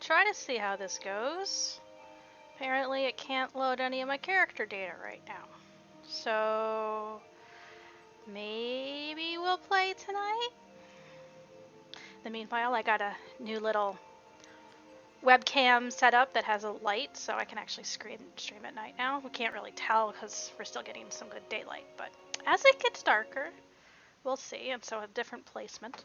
try to see how this goes. Apparently it can't load any of my character data right now. So maybe we'll play tonight? In the meanwhile, I got a new little webcam set up that has a light, so I can actually stream at night now. We can't really tell because we're still getting some good daylight, but as it gets darker, we'll see. And so a different placement,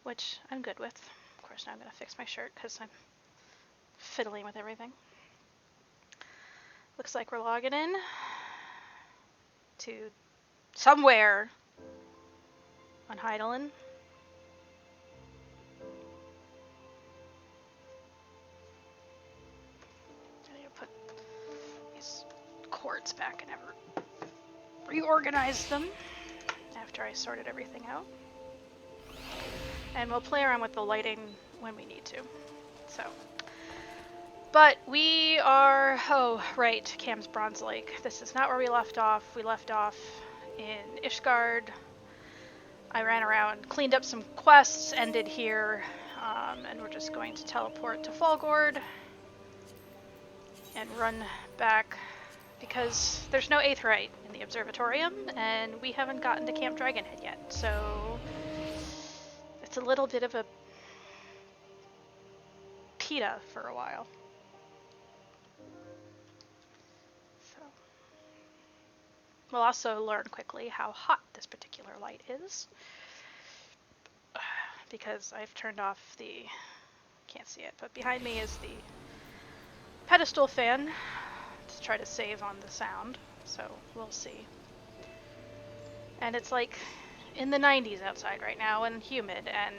which I'm good with. Of course, now I'm going to fix my shirt because I'm fiddling with everything. Looks like we're logging in to somewhere on Heidelin. I need to put these cords back and never reorganize them after I sorted everything out. And we'll play around with the lighting when we need to. So, but we are, oh right, Cam's Bronze Lake. This is not where we left off. We left off in Isgard. I ran around, cleaned up some quests, ended here, and we're just going to teleport to Fallgord and run back because there's no Aetheryte in the Observatorium, and we haven't gotten to Camp Dragonhead yet, so it's a little bit of a PETA for a while. So we'll also learn quickly how hot this particular light is, because I've turned off the, can't see it, but behind me is the pedestal fan to try to save on the sound, so we'll see. And it's like in the 90s outside right now and humid, and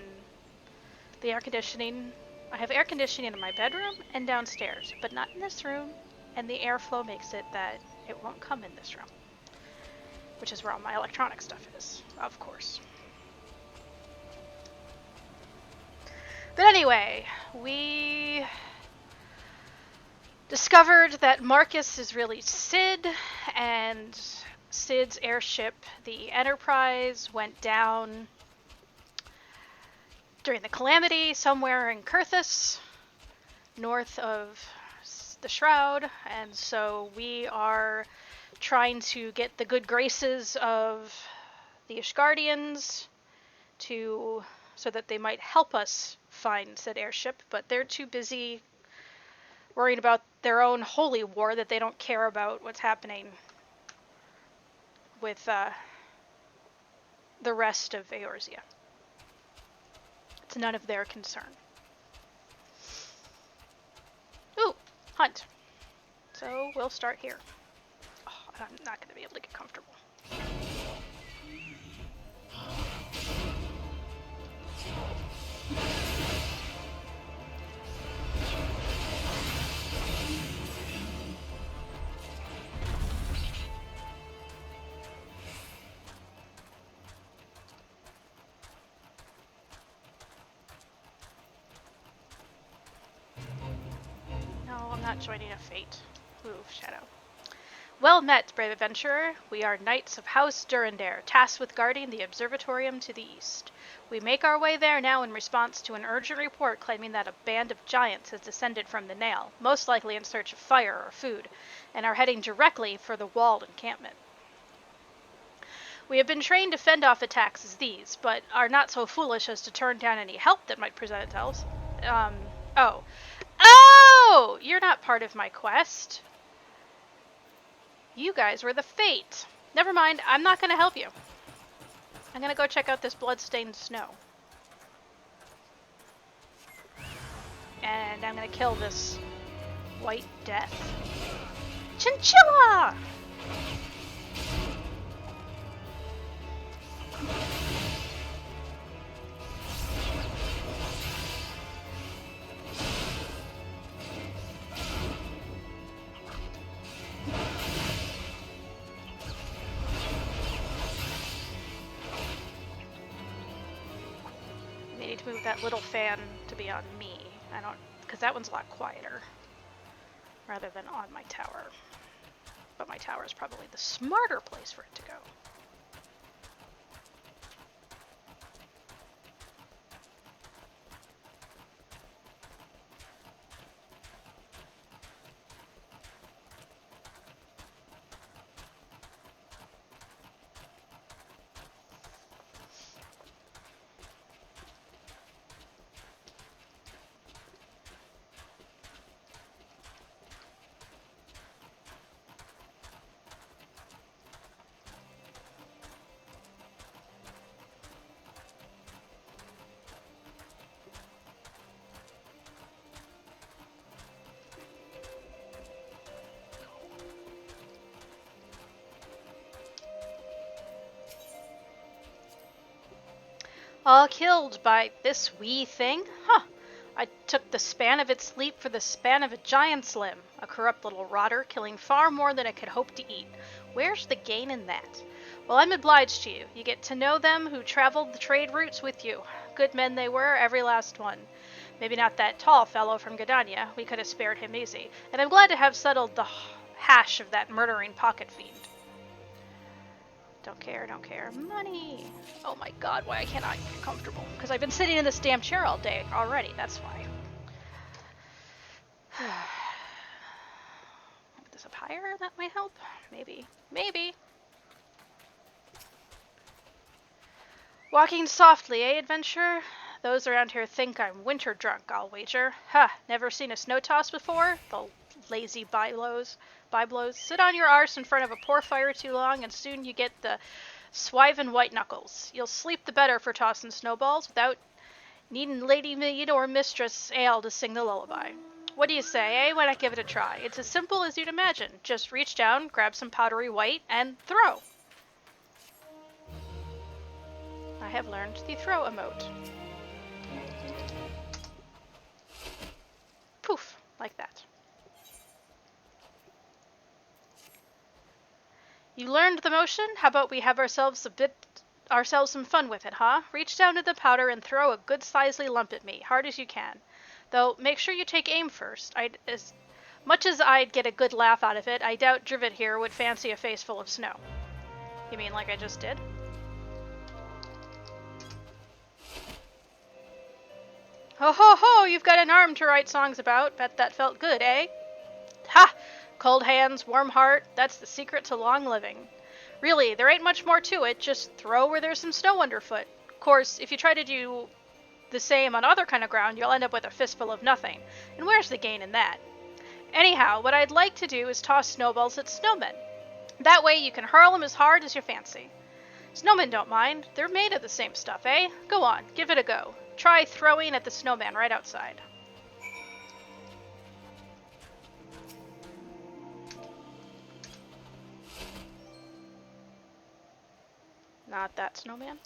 the air conditioning, I have air conditioning in my bedroom and downstairs, but not in this room, and the airflow makes it that it won't come in this room, which is where all my electronic stuff is, of course. But anyway, we discovered that Marcus is really Sid, and Sid's airship, the Enterprise, went down during the Calamity somewhere in Kurthus, north of the Shroud, and so we are trying to get the good graces of the Isghardians so that they might help us find said airship, but they're too busy worrying about their own holy war that they don't care about what's happening with the rest of Eorzea. It's none of their concern. Ooh, hunt. So we'll start here. Oh, I'm not going to be able to get comfortable. Not joining a fate. Ooh, Shadow. Well met, brave adventurer. We are knights of House Durandare, tasked with guarding the Observatorium to the east. We make our way there now in response to an urgent report claiming that a band of giants has descended from the Nail, most likely in search of fire or food, and are heading directly for the walled encampment. We have been trained to fend off attacks as these, but are not so foolish as to turn down any help that might present itself. Oh, you're not part of my quest. You guys were the Fate. Never mind, I'm not going to help you. I'm going to go check out this blood-stained snow. And I'm going to kill this white death. Chinchilla! Move that little fan to be on me. Because that one's a lot quieter rather than on my tower. But my tower is probably the smarter place for it to go. All killed by this wee thing? Huh. I took the span of its leap for the span of a giant's limb. A corrupt little rotter, killing far more than it could hope to eat. Where's the gain in that? Well, I'm obliged to you. You get to know them who traveled the trade routes with you. Good men they were, every last one. Maybe not that tall fellow from Gdania. We could have spared him easy. And I'm glad to have settled the hash of that murdering pocket fiend. Don't care, don't care. Money! Oh my god, why can't I get comfortable? Because I've been sitting in this damn chair all day already, that's why. Put this up higher, that might help? Maybe. Maybe! Walking softly, eh, adventurer? Those around here think I'm winter drunk, I'll wager. Ha! Never seen a snow toss before? The lazy byblows. Sit on your arse in front of a poor fire too long, and soon you get the swiven white knuckles. You'll sleep the better for tossing snowballs without needing lady maid or mistress ale to sing the lullaby. What do you say, eh? Why not give it a try? It's as simple as you'd imagine. Just reach down, grab some powdery white, and throw. I have learned the throw emote. Poof, like that. You learned the motion? How about we have ourselves some fun with it, huh? Reach down to the powder and throw a good sizely lump at me, hard as you can. Though, make sure you take aim first. As much as I'd get a good laugh out of it, I doubt Drivet here would fancy a face full of snow. You mean like I just did? Ho ho ho, you've got an arm to write songs about. Bet that felt good, eh? Ha! Cold hands, warm heart, that's the secret to long living. Really, there ain't much more to it, just throw where there's some snow underfoot. Of course, if you try to do the same on other kind of ground, you'll end up with a fistful of nothing. And where's the gain in that? Anyhow, what I'd like to do is toss snowballs at snowmen. That way you can hurl them as hard as you fancy. Snowmen don't mind, they're made of the same stuff, eh? Go on, give it a go. Try throwing at the snowman right outside. Not that snowman.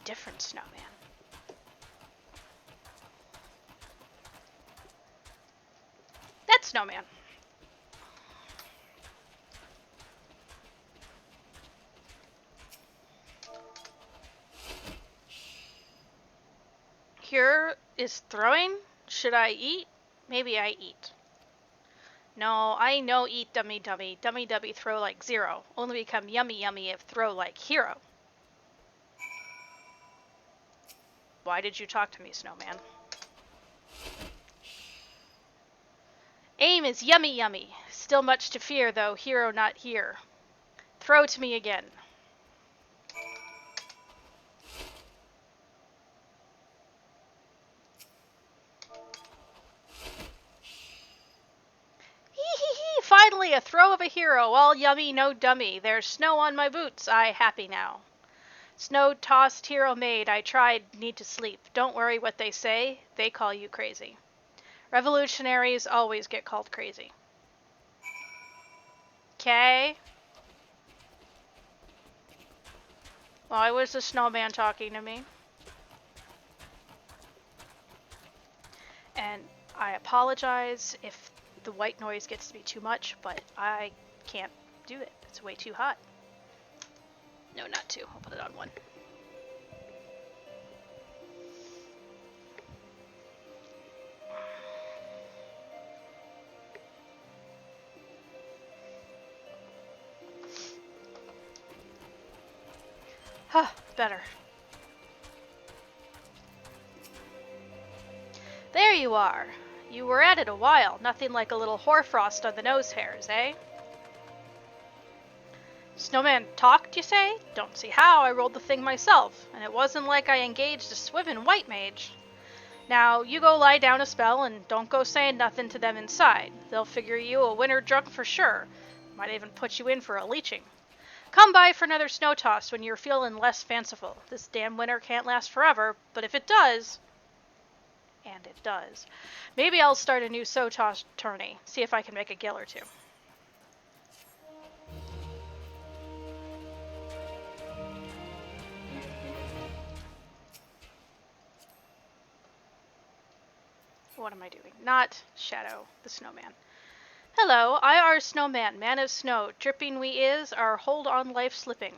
Different snowman. That snowman. Here is throwing. Should I eat? Maybe I eat. No, I no eat dummy dummy. Dummy dummy throw like zero. Only become yummy yummy if throw like hero. Why did you talk to me, snowman? Aim is yummy yummy. Still much to fear though, hero not here. Throw to me again. Finally, a throw of a hero, all yummy, no dummy. There's snow on my boots, I happy now. Snow-tossed hero maid, I tried, need to sleep. Don't worry what they say, they call you crazy. Revolutionaries always get called crazy. Okay. Why was the snowman talking to me? And I apologize if the white noise gets to be too much, but I can't do it. It's way too hot. No, not two. I'll put it on one. Huh, better. There you are. You were at it a while. Nothing like a little hoarfrost on the nose hairs, eh? Snowman talked, you say? Don't see how. I rolled the thing myself, and it wasn't like I engaged a swivin' white mage. Now, you go lie down a spell, and don't go saying nothing to them inside. They'll figure you a winter drunk for sure. Might even put you in for a leeching. Come by for another snow toss when you're feeling less fanciful. This damn winter can't last forever, but if it does... And it does. Maybe I'll start a new Sotos tourney. See if I can make a Gale or two. What am I doing? Not Shadow, the snowman. Hello, I are snowman, man of snow. Dripping we is, our hold on life slipping.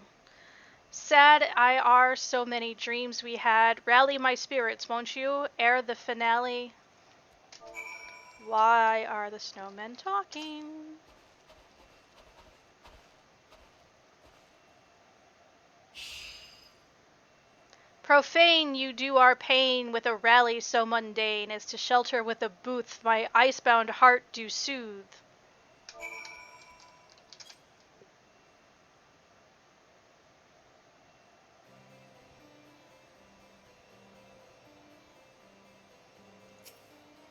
Sad I are, so many dreams we had. Rally my spirits, won't you? Ere the finale. Why are the snowmen talking? Profane you do our pain with a rally so mundane as to shelter with a booth my icebound heart do soothe.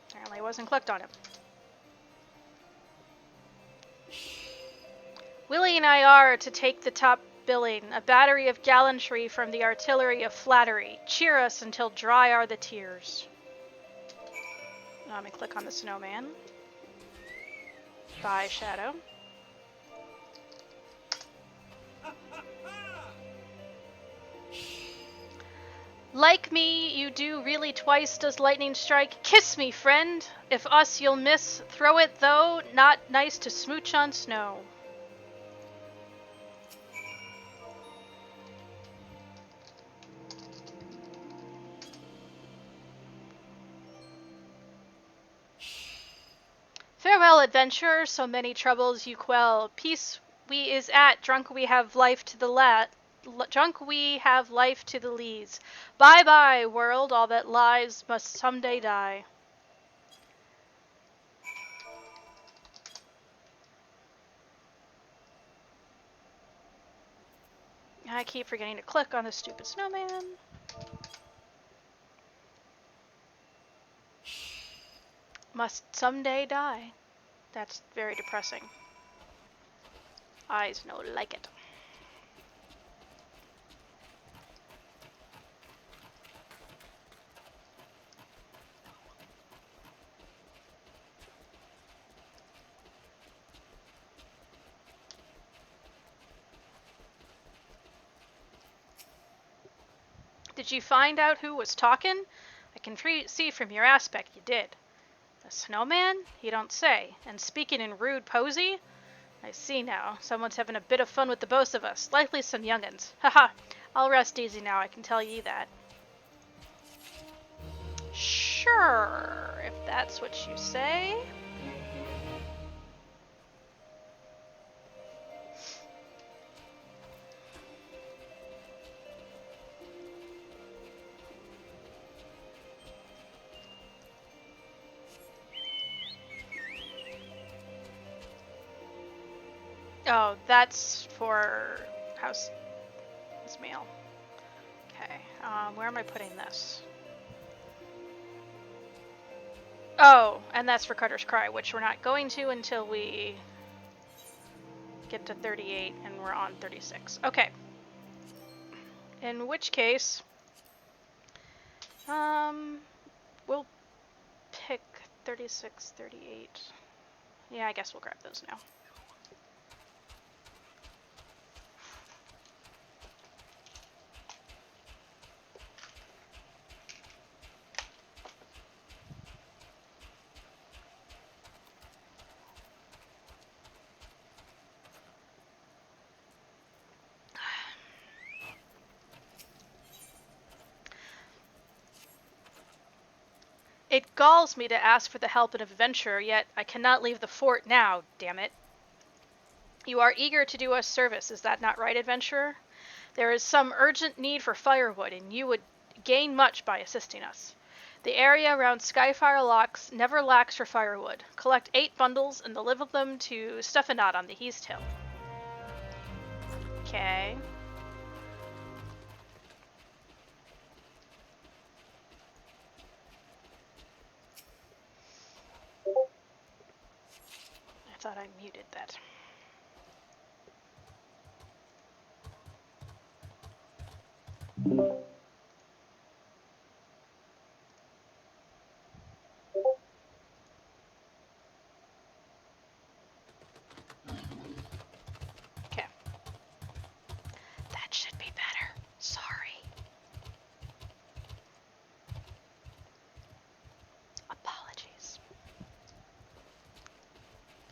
Apparently I wasn't clicked on him. Willing I are to take the top billing, a battery of gallantry from the artillery of flattery. Cheer us until dry are the tears. Let me click on the snowman. Bye, Shadow. Like me, you do really twice does lightning strike. Kiss me, friend. If us you'll miss, throw it though, not nice to smooch on snow. Farewell, adventurer, so many troubles you quell. Peace we is at, drunk we have life to the drunk we have life to the lees. Bye bye, world, all that lives must someday die. I keep forgetting to click on the stupid snowman. Must someday die. That's very depressing. Eyes no like it. Did you find out who was talking? I can see from your aspect you did. The snowman? He don't say. And speaking in rude posy? I see now. Someone's having a bit of fun with the both of us. Likely some young'uns. Haha. I'll rest easy now, I can tell ye that. Sure, if that's what you say. Oh, that's for house mail. Okay, where am I putting this? Oh, and that's for Carter's Cry, which we're not going to until we get to 38 and we're on 36. Okay. In which case, we'll pick 36, 38. Yeah, I guess we'll grab those now. It galls me to ask for the help of an adventurer, yet I cannot leave the fort now, damn it. You are eager to do us service, is that not right, adventurer? There is some urgent need for firewood, and you would gain much by assisting us. The area around Skyfire Locks never lacks for firewood. Collect 8 bundles and deliver them to Stephanot on the East Hill. Okay. I thought I muted that.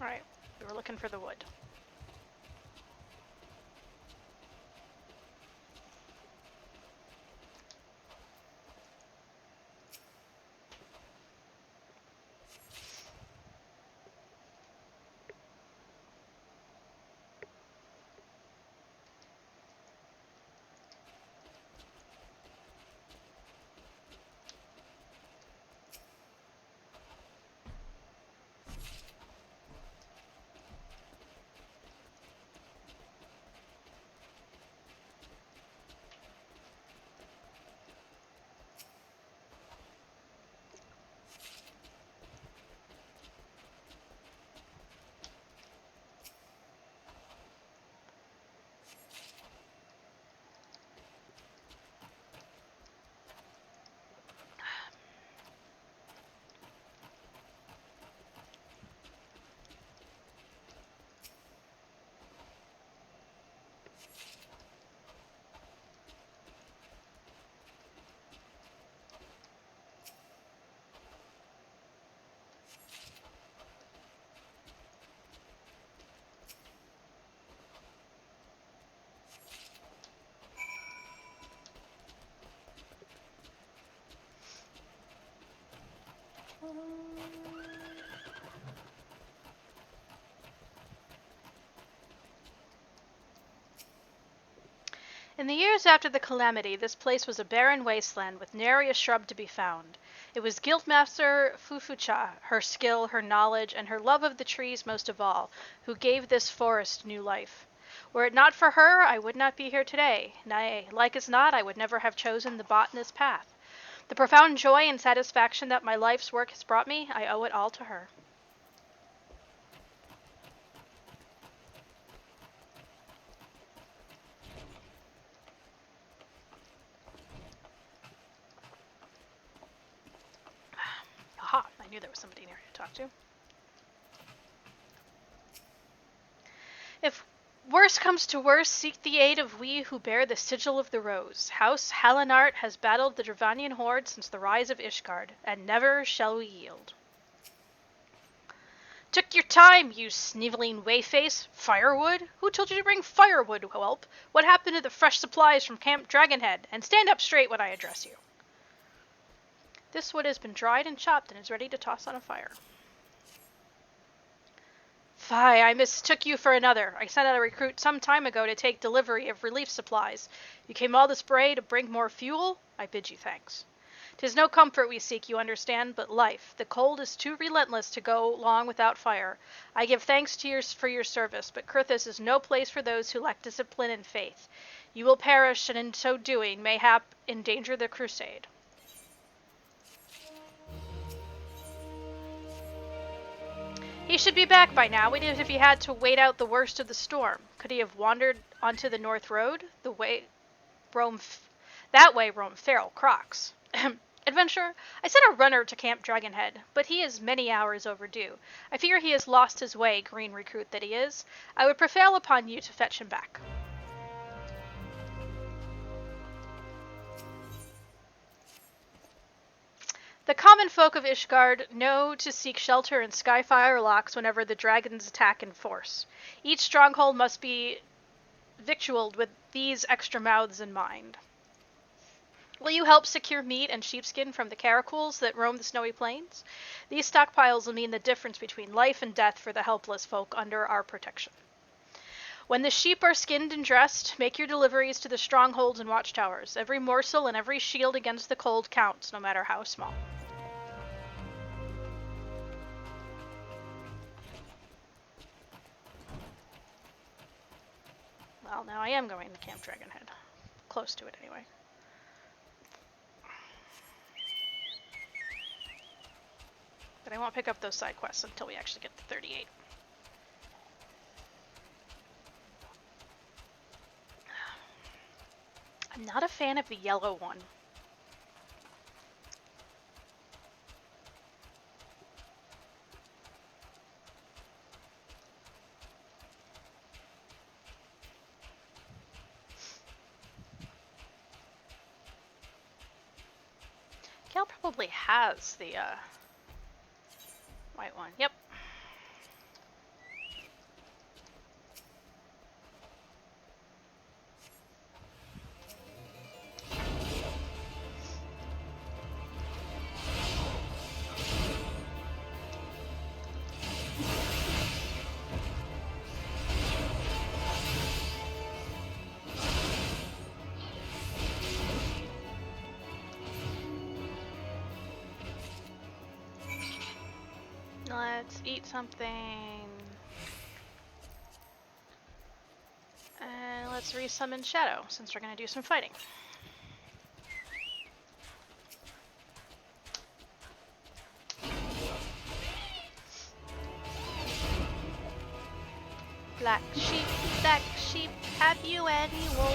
Alright, we were looking for the wood. In the years after the calamity, this place was a barren wasteland with nary a shrub to be found. It was Guildmaster Fufucha, her skill, her knowledge, and her love of the trees most of all, who gave this forest new life. Were it not for her, I would not be here today. Nay, like as not, I would never have chosen the botanist's path. The profound joy and satisfaction that my life's work has brought me, I owe it all to her. Aha, I knew there was somebody near to talk to. If worse comes to worse, seek the aid of we who bear the sigil of the rose. House Halinart has battled the Dravanian horde since the rise of Isgard, and never shall we yield. Took your time, you sniveling wayface. Firewood? Who told you to bring firewood, whelp? What happened to the fresh supplies from Camp Dragonhead? And stand up straight when I address you. This wood has been dried and chopped and is ready to toss on a fire. Fie, I mistook you for another. I sent out a recruit some time ago to take delivery of relief supplies. You came all this bray to bring more fuel? I bid you thanks. 'Tis no comfort we seek, you understand, but life. The cold is too relentless to go long without fire. I give thanks to you for your service, but Kurthis is no place for those who lack discipline and faith. You will perish, and in so doing, mayhap endanger the crusade. He should be back by now, even if he had to wait out the worst of the storm. Could he have wandered onto the North Road? That way roam feral crocs. Adventurer, I sent a runner to Camp Dragonhead, but he is many hours overdue. I fear he has lost his way, green recruit that he is. I would prevail upon you to fetch him back. The common folk of Ishgard know to seek shelter in Skyfire locks whenever the dragons attack in force. Each stronghold must be victualled with these extra mouths in mind. Will you help secure meat and sheepskin from the caracoles that roam the snowy plains? These stockpiles will mean the difference between life and death for the helpless folk under our protection. When the sheep are skinned and dressed, make your deliveries to the strongholds and watchtowers. Every morsel and every shield against the cold counts, no matter how small. Well, now I am going to Camp Dragonhead. Close to it, anyway. But I won't pick up those side quests until we actually get to 38. I'm not a fan of the yellow one. Gale probably has the white one. Yep. eat something. And let's resummon Shadow, since we're going to do some fighting. Black sheep, have you any wool?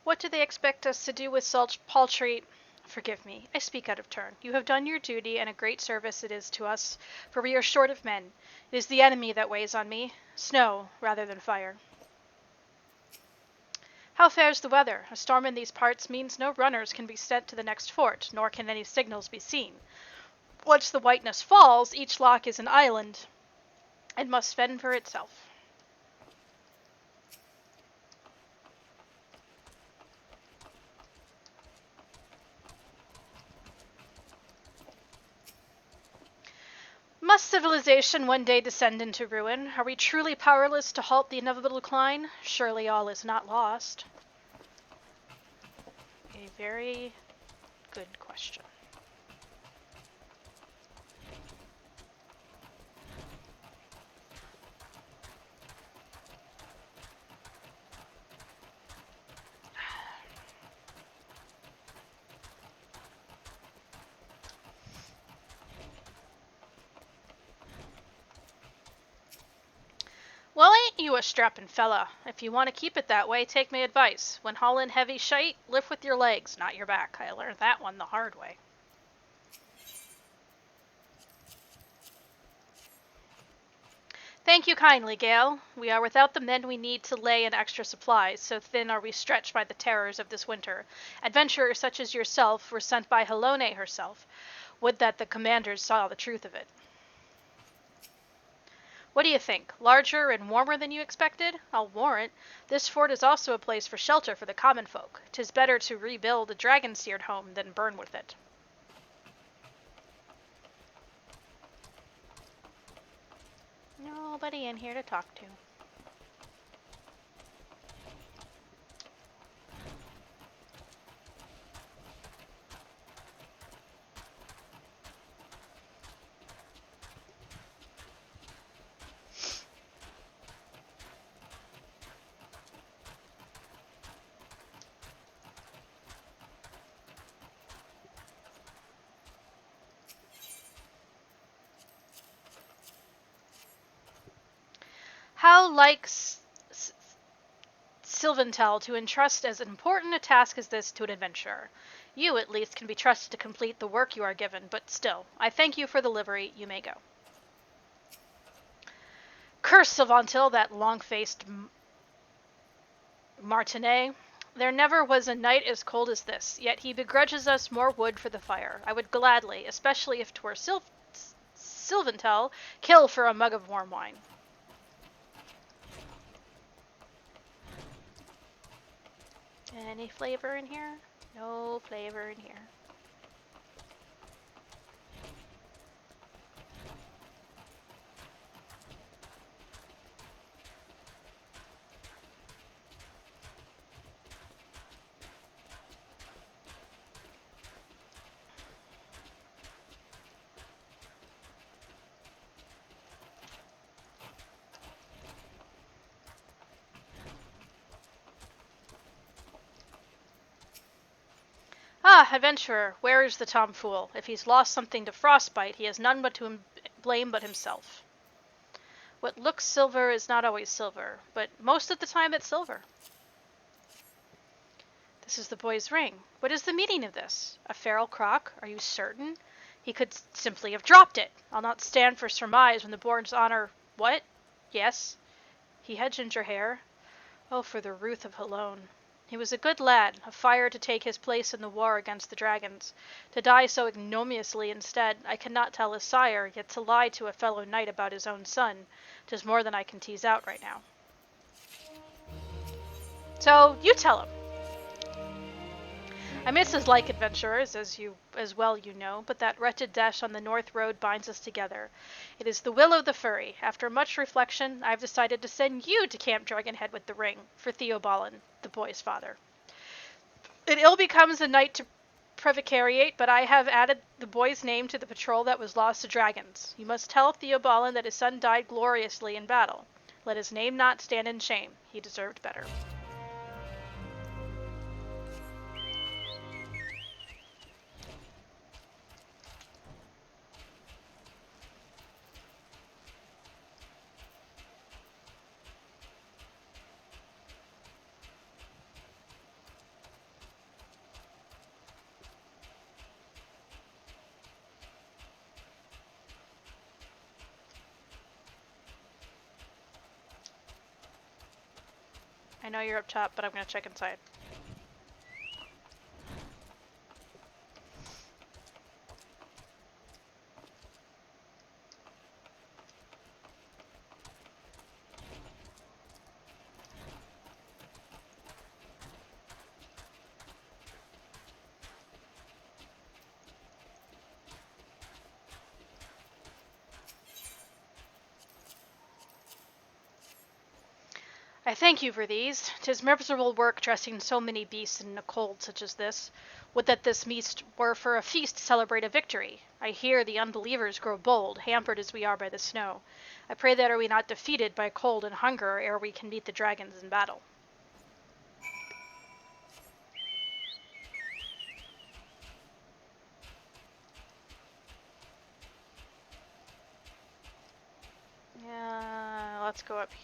What do they expect us to do with such paltry... Forgive me, I speak out of turn. You have done your duty, and a great service it is to us, for we are short of men. It is the enemy that weighs on me. Snow, rather than fire. How fares the weather? A storm in these parts means no runners can be sent to the next fort, nor can any signals be seen. Once the whiteness falls, each lock is an island, and must fend for itself. Must civilization one day descend into ruin? Are we truly powerless to halt the inevitable decline? Surely all is not lost. A very good question. Well, ain't you a strappin' fella? If you want to keep it that way, take my advice. When haulin' heavy shite, lift with your legs, not your back. I learned that one the hard way. Thank you kindly, Gale. We are without the men we need to lay in extra supplies, so thin are we stretched by the terrors of this winter. Adventurers such as yourself were sent by Helone herself. Would that the commanders saw the truth of it. What do you think? Larger and warmer than you expected? I'll warrant. This fort is also a place for shelter for the common folk. 'Tis better to rebuild a dragon-seared home than burn with it. Nobody in here to talk to. How like Sylvantel to entrust as important a task as this to an adventurer. You, at least, can be trusted to complete the work you are given, but still, I thank you for the livery. You may go. Curse Sylvantel, that long-faced Martinet. There never was a night as cold as this, yet he begrudges us more wood for the fire. I would gladly, especially if 'twere Sylvantel, kill for a mug of warm wine. Any flavor in here? No flavor in here. Ah, adventurer, where is the tomfool? If he's lost something to frostbite, he has none but to blame but himself. What looks silver is not always silver, but most of the time it's silver. This is the boy's ring. What is the meaning of this? A feral croc? Are you certain? He could simply have dropped it. I'll not stand for surmise when the board's honor... What? Yes. He had ginger hair. Oh, for the Ruth of Halone. He was a good lad, a fire to take his place in the war against the dragons. To die so ignominiously instead, I cannot tell his sire, yet to lie to a fellow knight about his own son, 'tis more than I can tease out right now. So, you tell him. I miss his like adventurers, as well you know, but that wretched dash on the north road binds us together. It is the will of the furry. After much reflection, I have decided to send you to Camp Dragonhead with the ring, for Theobalin, the boy's father. It ill becomes a knight to prevaricate, but I have added the boy's name to the patrol that was lost to dragons. You must tell Theobalin that his son died gloriously in battle. Let his name not stand in shame. He deserved better. I know you're up top, but I'm going to check inside. I thank you for these. 'Tis miserable work dressing so many beasts in a cold such as this. Would that this meat were for a feast to celebrate a victory. I hear the unbelievers grow bold, hampered as we are by the snow. I pray that are we not defeated by cold and hunger ere we can meet the dragons in battle. Yeah, let's go up here.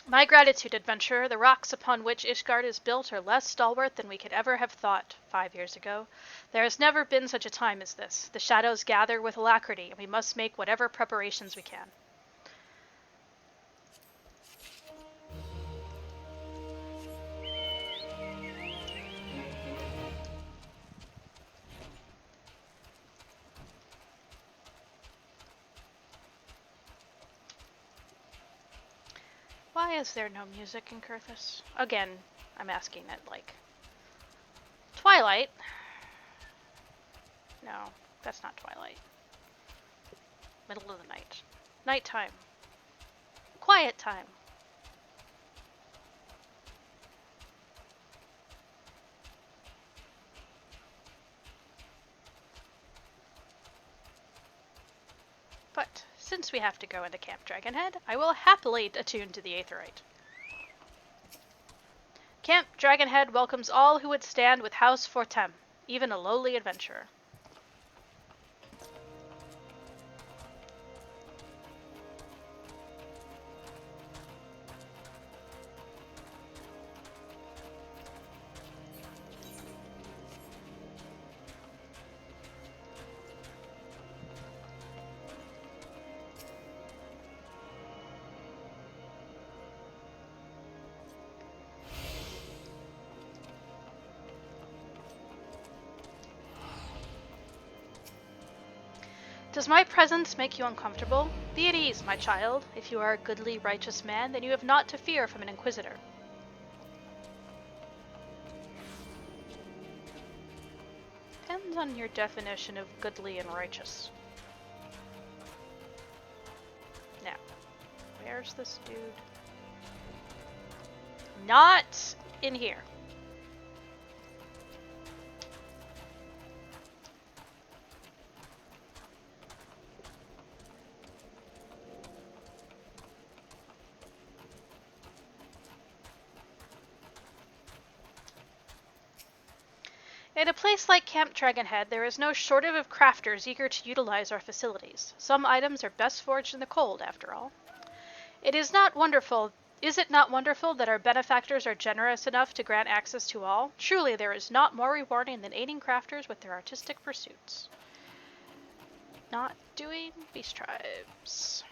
My gratitude, adventurer. The rocks upon which Isgard is built are less stalwart than we could ever have thought 5 years ago. There has never been such a time as this. The shadows gather with alacrity, and we must make whatever preparations we can. Why is there no music in Kurthus? Again, I'm asking it like... Twilight? No, that's not twilight. Middle of the night. Nighttime. Quiet time. But since we have to go into Camp Dragonhead, I will happily attune to the Aetheryte. Camp Dragonhead welcomes all who would stand with House Fortem, even a lowly adventurer. Does my presence make you uncomfortable? Be at ease, my child. If you are a goodly, righteous man, then you have naught to fear from an inquisitor. Depends on your definition of goodly and righteous. Now, where's this dude? Not in here. In a place like Camp Dragonhead, there is no shortage of crafters eager to utilize our facilities. Some items are best forged in the cold, after all. Is it not wonderful that our benefactors are generous enough to grant access to all? Truly, there is not more rewarding than aiding crafters with their artistic pursuits. Not doing beast tribes.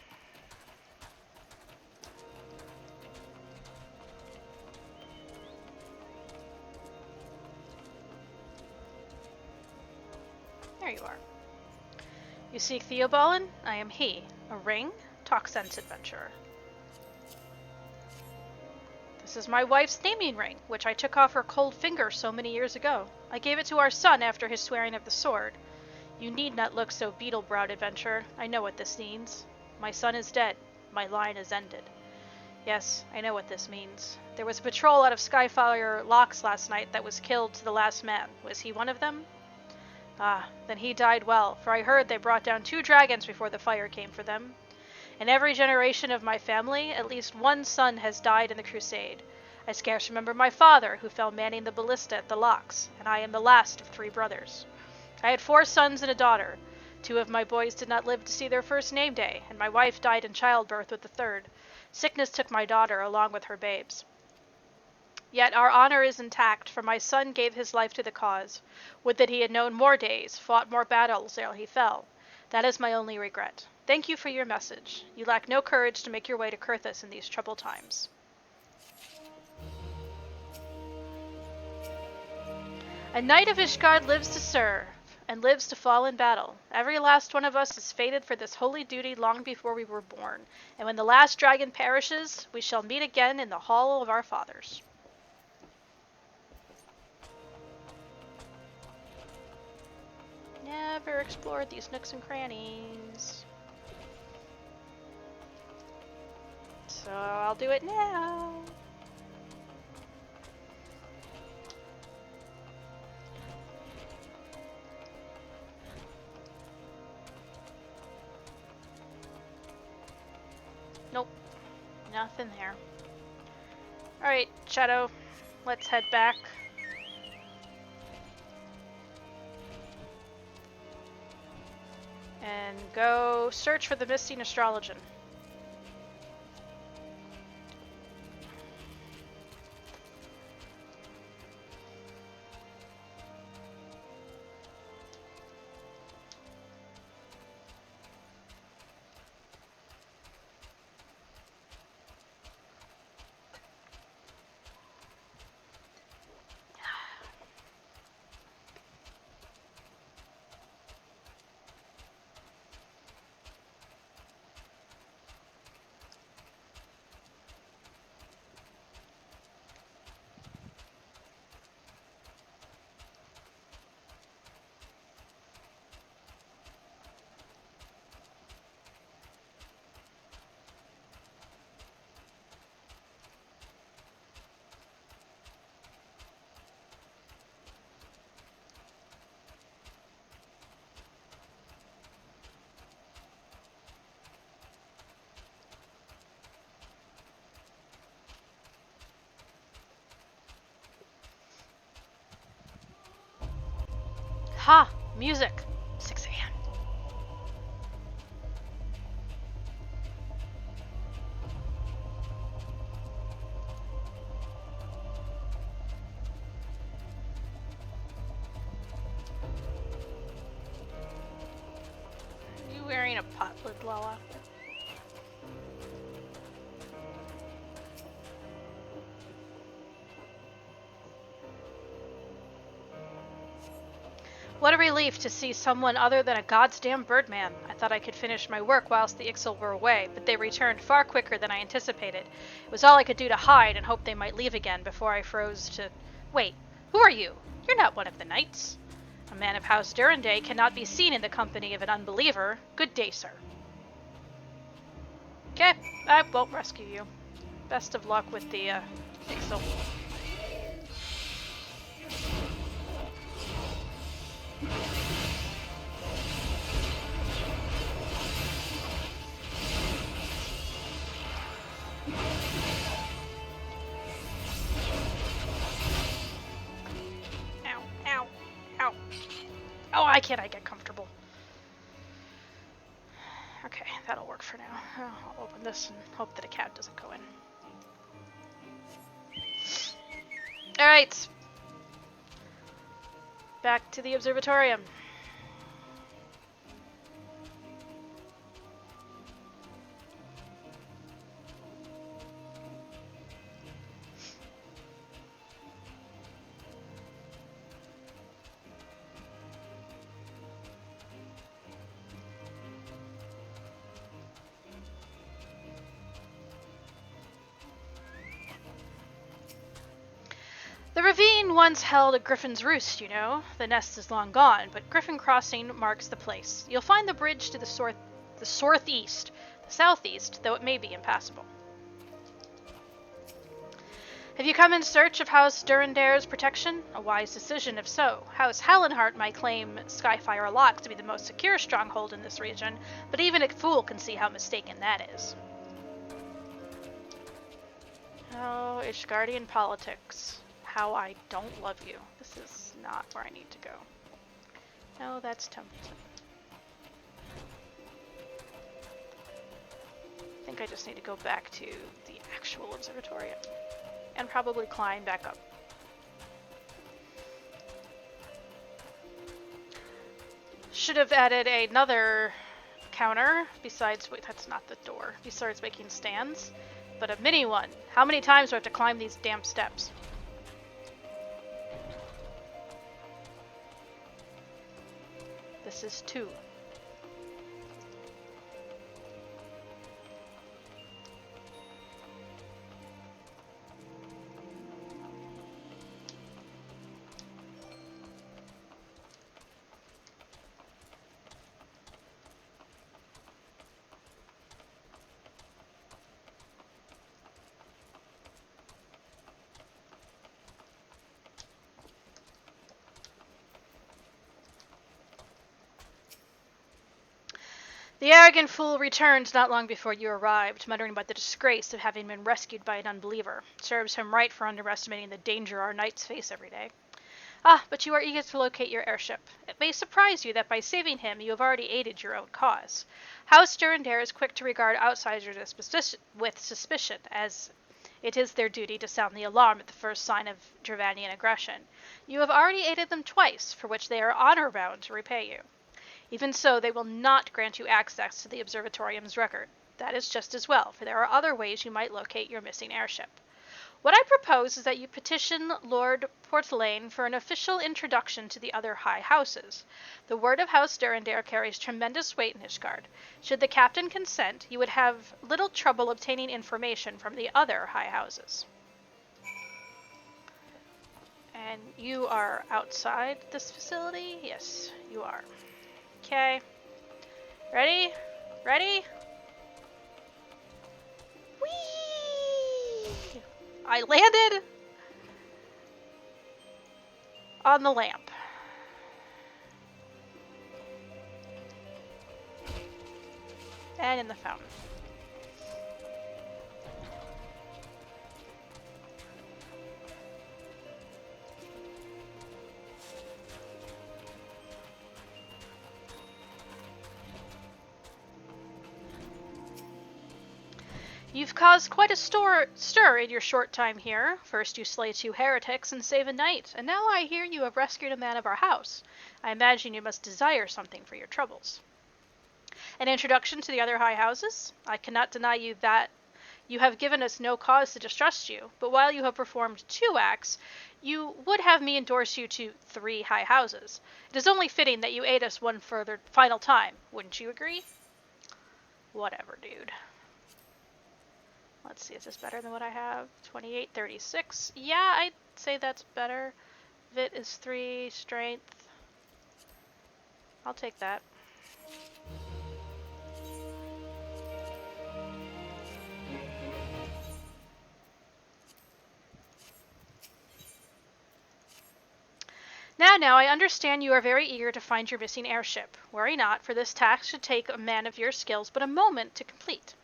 There you are. You seek Theobalin? I am he. A ring? Talk sense, adventurer. This is my wife's naming ring, which I took off her cold finger so many years ago. I gave it to our son after his swearing of the sword. You need not look so beetle-browed, adventurer. I know what this means. My son is dead. My line is ended. Yes, I know what this means. There was a patrol out of Skyfire Locks last night that was killed to the last man. Was he one of them? Ah, then he died well, for I heard they brought down 2 dragons before the fire came for them. In every generation of my family, at least one son has died in the crusade. I scarce remember my father, who fell manning the ballista at the locks, and I am the last of 3 brothers. I had 4 sons and a daughter. 2 of my boys did not live to see their first name day, and my wife died in childbirth with the 3rd. Sickness took my daughter along with her babes. Yet our honor is intact, for my son gave his life to the cause. Would that he had known more days, fought more battles ere he fell. That is my only regret. Thank you for your message. You lack no courage to make your way to Kurthus in these troubled times. A knight of Isgard lives to serve, and lives to fall in battle. Every last one of us is fated for this holy duty long before we were born, and when the last dragon perishes, we shall meet again in the hall of our fathers. Never explored these nooks and crannies. So I'll do it now. Nope. Nothing there. Alright, Shadow. Let's head back. And go search for the missing astrologian. Aha! Music! 6 a.m. Are you wearing a pot lid, Lala? What a relief to see someone other than a goddamn birdman. I thought I could finish my work whilst the Ixal were away, but they returned far quicker than I anticipated. It was all I could do to hide and hope they might leave again before I froze to... Wait, who are you? You're not one of the knights. A man of House Durandé cannot be seen in the company of an unbeliever. Good day, sir. Okay, I won't rescue you. Best of luck with the, Ixal. Oh, why can't I get comfortable? Okay, that'll work for now. I'll open this and hope that a cat doesn't go in. Alright. Back to the observatorium. The ravine once held a griffin's roost, you know. The nest is long gone, but Griffin Crossing marks the place. You'll find the bridge to the southeast, the southeast, though it may be impassable. Have you come in search of House Durandé's protection? A wise decision, if so. House Hallenhart might claim Skyfire Lock to be the most secure stronghold in this region, but even a fool can see how mistaken that is. Oh, Isghardian politics. How I don't love you. This is not where I need to go. No, that's tempting. I think I just need to go back to the actual observatorium. And probably climb back up. Should have added another counter besides... Wait, that's not the door. Besides making stands. But a mini one. How many times do I have to climb these damn steps? This is 2. The arrogant fool returned not long before you arrived, muttering about the disgrace of having been rescued by an unbeliever. Serves him right for underestimating the danger our knights face every day. Ah, but you are eager to locate your airship. It may surprise you that by saving him you have already aided your own cause. House Durandé is quick to regard outsiders with suspicion, as it is their duty to sound the alarm at the first sign of Dravanian aggression. You have already aided them twice, for which they are honor-bound to repay you. Even so, they will not grant you access to the observatorium's record. That is just as well, for there are other ways you might locate your missing airship. What I propose is that you petition Lord Portelaine for an official introduction to the other high houses. The word of House Durandé carries tremendous weight in Isgard. Should the captain consent, you would have little trouble obtaining information from the other high houses. And you are outside this facility? Yes, you are. Okay. Ready? Ready? Whee! I landed on the lamp. And in the fountain. You've caused quite a stir in your short time here. First you slay 2 heretics and save a knight, and now I hear you have rescued a man of our house. I imagine you must desire something for your troubles. An introduction to the other high houses? I cannot deny you that you have given us no cause to distrust you, but while you have performed 2 acts, you would have me endorse you to 3 high houses. It is only fitting that you aid us one final time, wouldn't you agree? Whatever, dude. Let's see, is this better than what I have? 28, 36. Yeah, I'd say that's better. Vit is 3, strength. I'll take that. Now, I understand you are very eager to find your missing airship. Worry not, for this task should take a man of your skills but a moment to complete.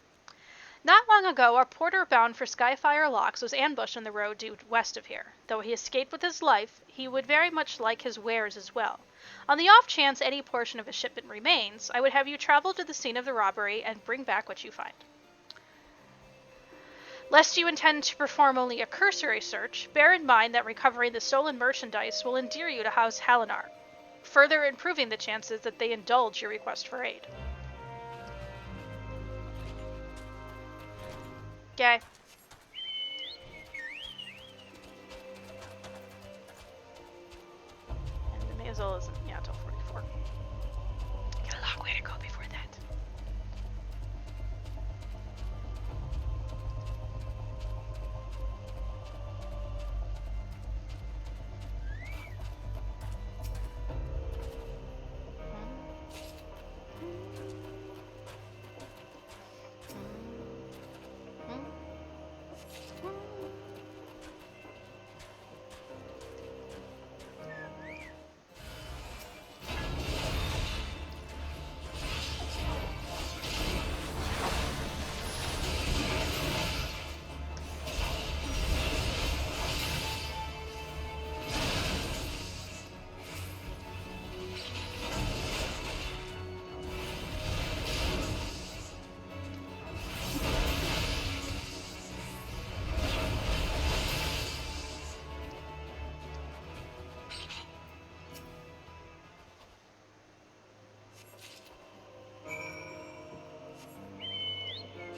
Not long ago, our porter bound for Skyfire Locks was ambushed on the road due west of here. Though he escaped with his life, he would very much like his wares as well. On the off chance any portion of his shipment remains, I would have you travel to the scene of the robbery and bring back what you find. Lest you intend to perform only a cursory search, bear in mind that recovering the stolen merchandise will endear you to House Halinar, further improving the chances that they indulge your request for aid. Okay. And the Mazel isn't, until 44. Got a long way to go before that.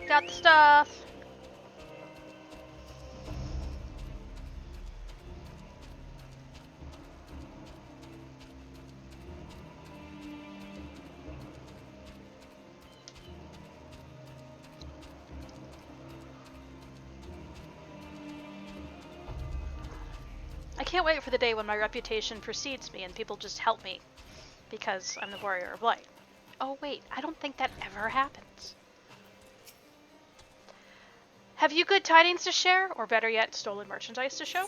Got the stuff. I can't wait for the day when my reputation precedes me and people just help me because I'm the warrior of light. Oh wait, I don't think that ever happens. Have you good tidings to share, or better yet, stolen merchandise to show?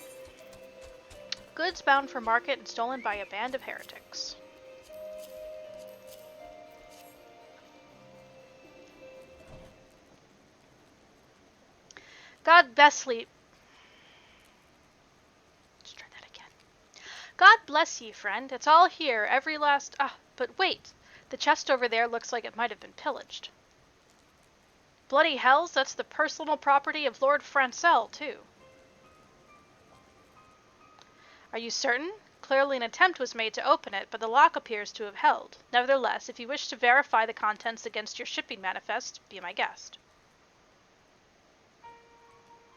Goods bound for market and stolen by a band of heretics. God bestly... Let's try that again. God bless ye, friend. It's all here, every last... but wait. The chest over there looks like it might have been pillaged. Bloody hells, that's the personal property of Lord Francel, too. Are you certain? Clearly an attempt was made to open it, but the lock appears to have held. Nevertheless, if you wish to verify the contents against your shipping manifest, be my guest.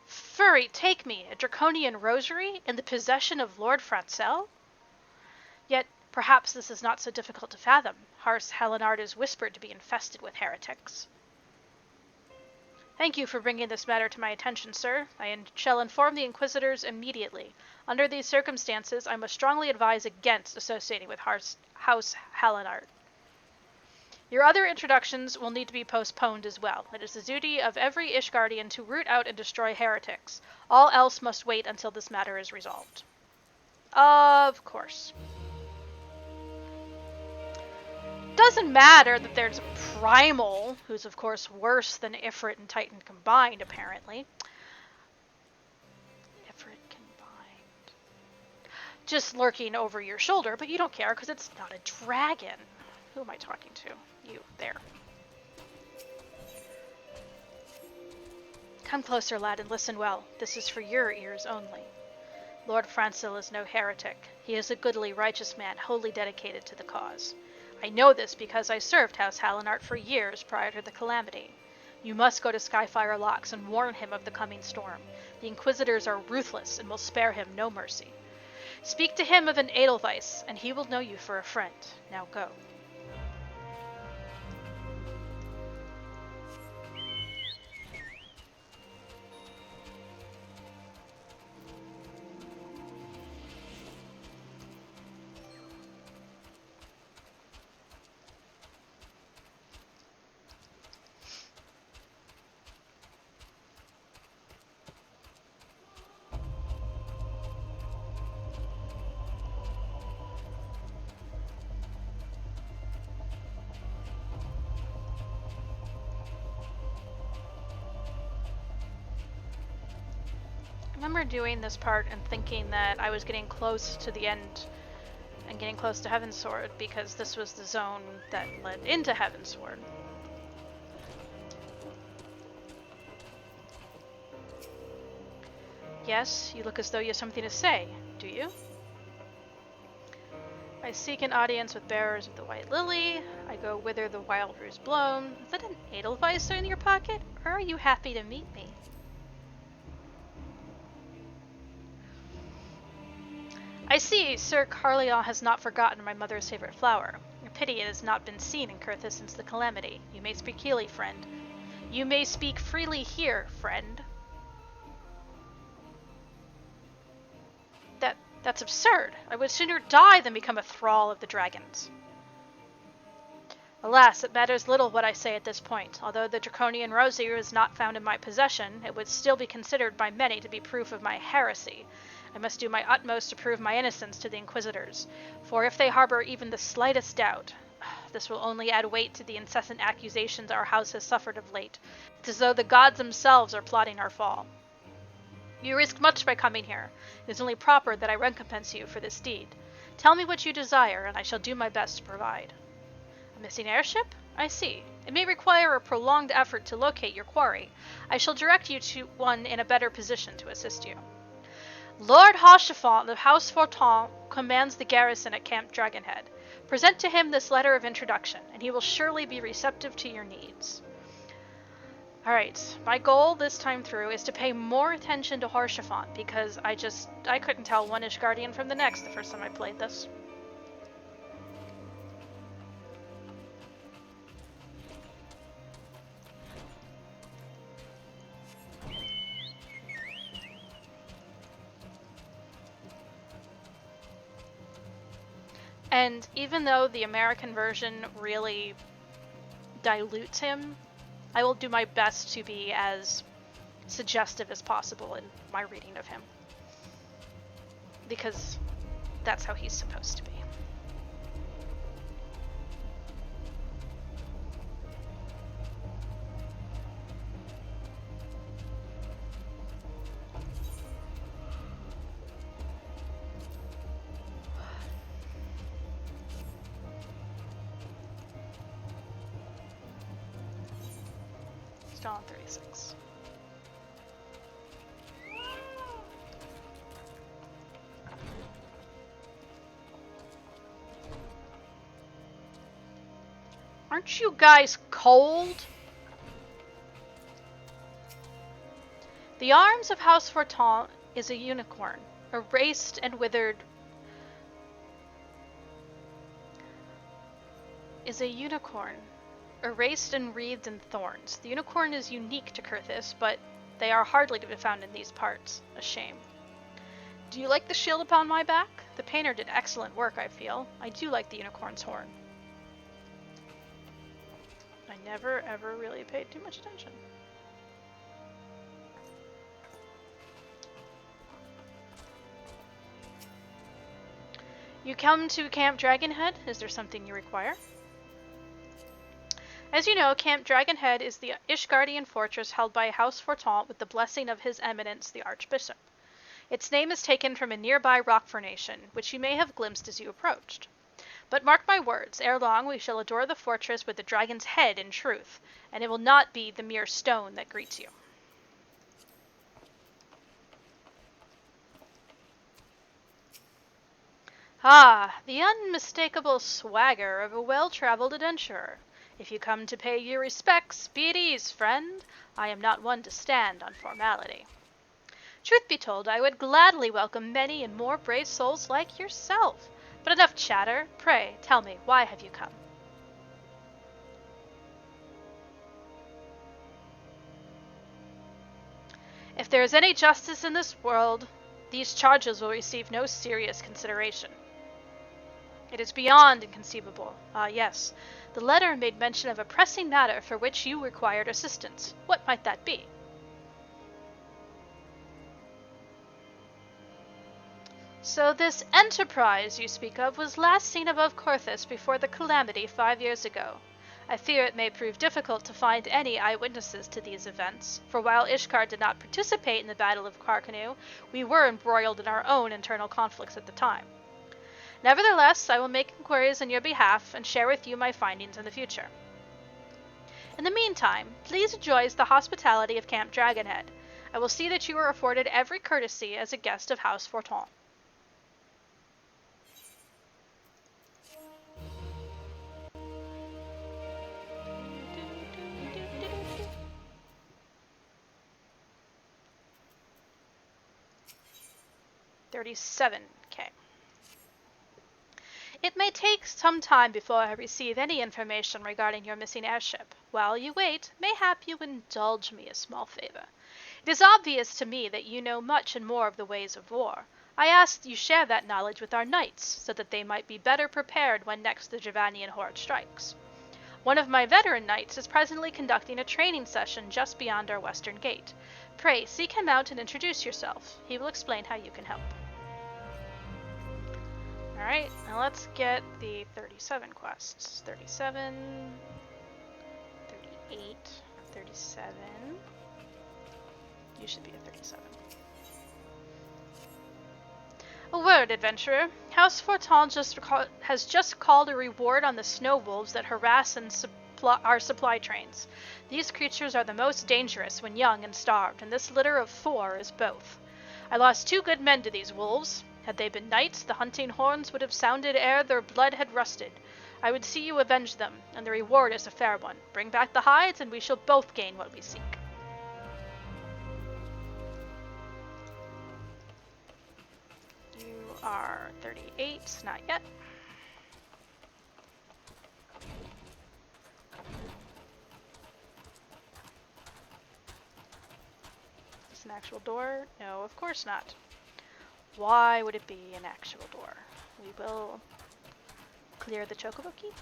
Furry, take me, a draconian rosary, in the possession of Lord Francel? Yet, perhaps this is not so difficult to fathom. House Halinar is whispered to be infested with heretics. Thank you for bringing this matter to my attention, sir. I shall inform the Inquisitors immediately. Under these circumstances, I must strongly advise against associating with House Halinar. Your other introductions will need to be postponed as well. It is the duty of every Isghardian to root out and destroy heretics. All else must wait until this matter is resolved. Of course. Doesn't matter that there's a Primal, who's of course worse than Ifrit and Titan combined, apparently. Ifrit combined. Just lurking over your shoulder, but you don't care because it's not a dragon. Who am I talking to? You, there. Come closer, lad, and listen well. This is for your ears only. Lord Francil is no heretic. He is a goodly, righteous man, wholly dedicated to the cause. I know this because I served House Hallinart for years prior to the calamity. You must go to Skyfire Locks and warn him of the coming storm. The Inquisitors are ruthless and will spare him no mercy. Speak to him of an Edelweiss, and he will know you for a friend. Now go. I remember doing this part and thinking that I was getting close to the end and getting close to Heavensward because this was the zone that led into Heavensward. Yes, you look as though you have something to say, do you? I seek an audience with bearers of the White Lily. I go whither the wild rose blown. Is that an Edelweiss in your pocket, or are you happy to meet me? I see Sir Carleon has not forgotten my mother's favorite flower. A pity it has not been seen in Kurthus since the calamity. You may speak freely, friend. You may speak freely here, friend. That's absurd. I would sooner die than become a thrall of the dragons. Alas, it matters little what I say at this point. Although the draconian rosier is not found in my possession, it would still be considered by many to be proof of my heresy. I must do my utmost to prove my innocence to the Inquisitors, for if they harbor even the slightest doubt, this will only add weight to the incessant accusations our house has suffered of late. It's as though the gods themselves are plotting our fall. You risked much by coming here. It is only proper that I recompense you for this deed. Tell me what you desire, and I shall do my best to provide. A missing airship? I see. It may require a prolonged effort to locate your quarry. I shall direct you to one in a better position to assist you. Lord Hauchefant of House Fortin commands the garrison at Camp Dragonhead. Present to him this letter of introduction, and he will surely be receptive to your needs. Alright, my goal this time through is to pay more attention to Hauchefant, because I couldn't tell one Isghardian from the next the first time I played this. And even though the American version really dilutes him, I will do my best to be as suggestive as possible in my reading of him. Because that's how he's supposed to be. Still on 36. Aren't you guys cold? The arms of House Fortin is a unicorn, erased and withered. Erased and wreathed in thorns. The unicorn is unique to Kurthus, but they are hardly to be found in these parts. A shame. Do you like the shield upon my back? The painter did excellent work, I feel. I do like the unicorn's horn. I never ever really paid too much attention. You come to Camp Dragonhead? Is there something you require? As you know, Camp Dragonhead is the Isghardian fortress held by House Fortin with the blessing of His Eminence the Archbishop. Its name is taken from a nearby rock formation, which you may have glimpsed as you approached. But mark my words, ere long we shall adore the fortress with the dragon's head in truth, and it will not be the mere stone that greets you. Ah, the unmistakable swagger of a well-traveled adventurer. If you come to pay your respects, be at ease, friend. I am not one to stand on formality. Truth be told, I would gladly welcome many and more brave souls like yourself. But enough chatter. Pray, tell me, why have you come? If there is any justice in this world, these charges will receive no serious consideration. It is beyond inconceivable. Ah, yes. The letter made mention of a pressing matter for which you required assistance. What might that be? So this enterprise you speak of was last seen above Corthus before the calamity 5 years ago. I fear it may prove difficult to find any eyewitnesses to these events, for while Ishgard did not participate in the Battle of Carcanu, we were embroiled in our own internal conflicts at the time. Nevertheless, I will make inquiries on your behalf and share with you my findings in the future. In the meantime, please enjoy the hospitality of Camp Dragonhead. I will see that you are afforded every courtesy as a guest of House Forton. $37K. It may take some time before I receive any information regarding your missing airship. While you wait, mayhap you indulge me a small favor. It is obvious to me that you know much and more of the ways of war. I ask you share that knowledge with our knights, so that they might be better prepared when next the Javanian horde strikes. One of my veteran knights is presently conducting a training session just beyond our western gate. Pray, seek him out and introduce yourself. He will explain how you can help. Alright, now let's get the 37 quests. 37, 38, 37. You should be a 37. A word, adventurer. House Forton has just called a reward on the snow wolves that harass our supply trains. These creatures are the most dangerous when young and starved, and this litter of 4 is both. I lost 2 good men to these wolves. Had they been knights, the hunting horns would have sounded ere their blood had rusted. I would see you avenge them, and the reward is a fair one. Bring back the hides, and we shall both gain what we seek. You are 38, not yet. Is this an actual door? No, of course not. Why would it be an actual door? We will clear the Chocobo Keep.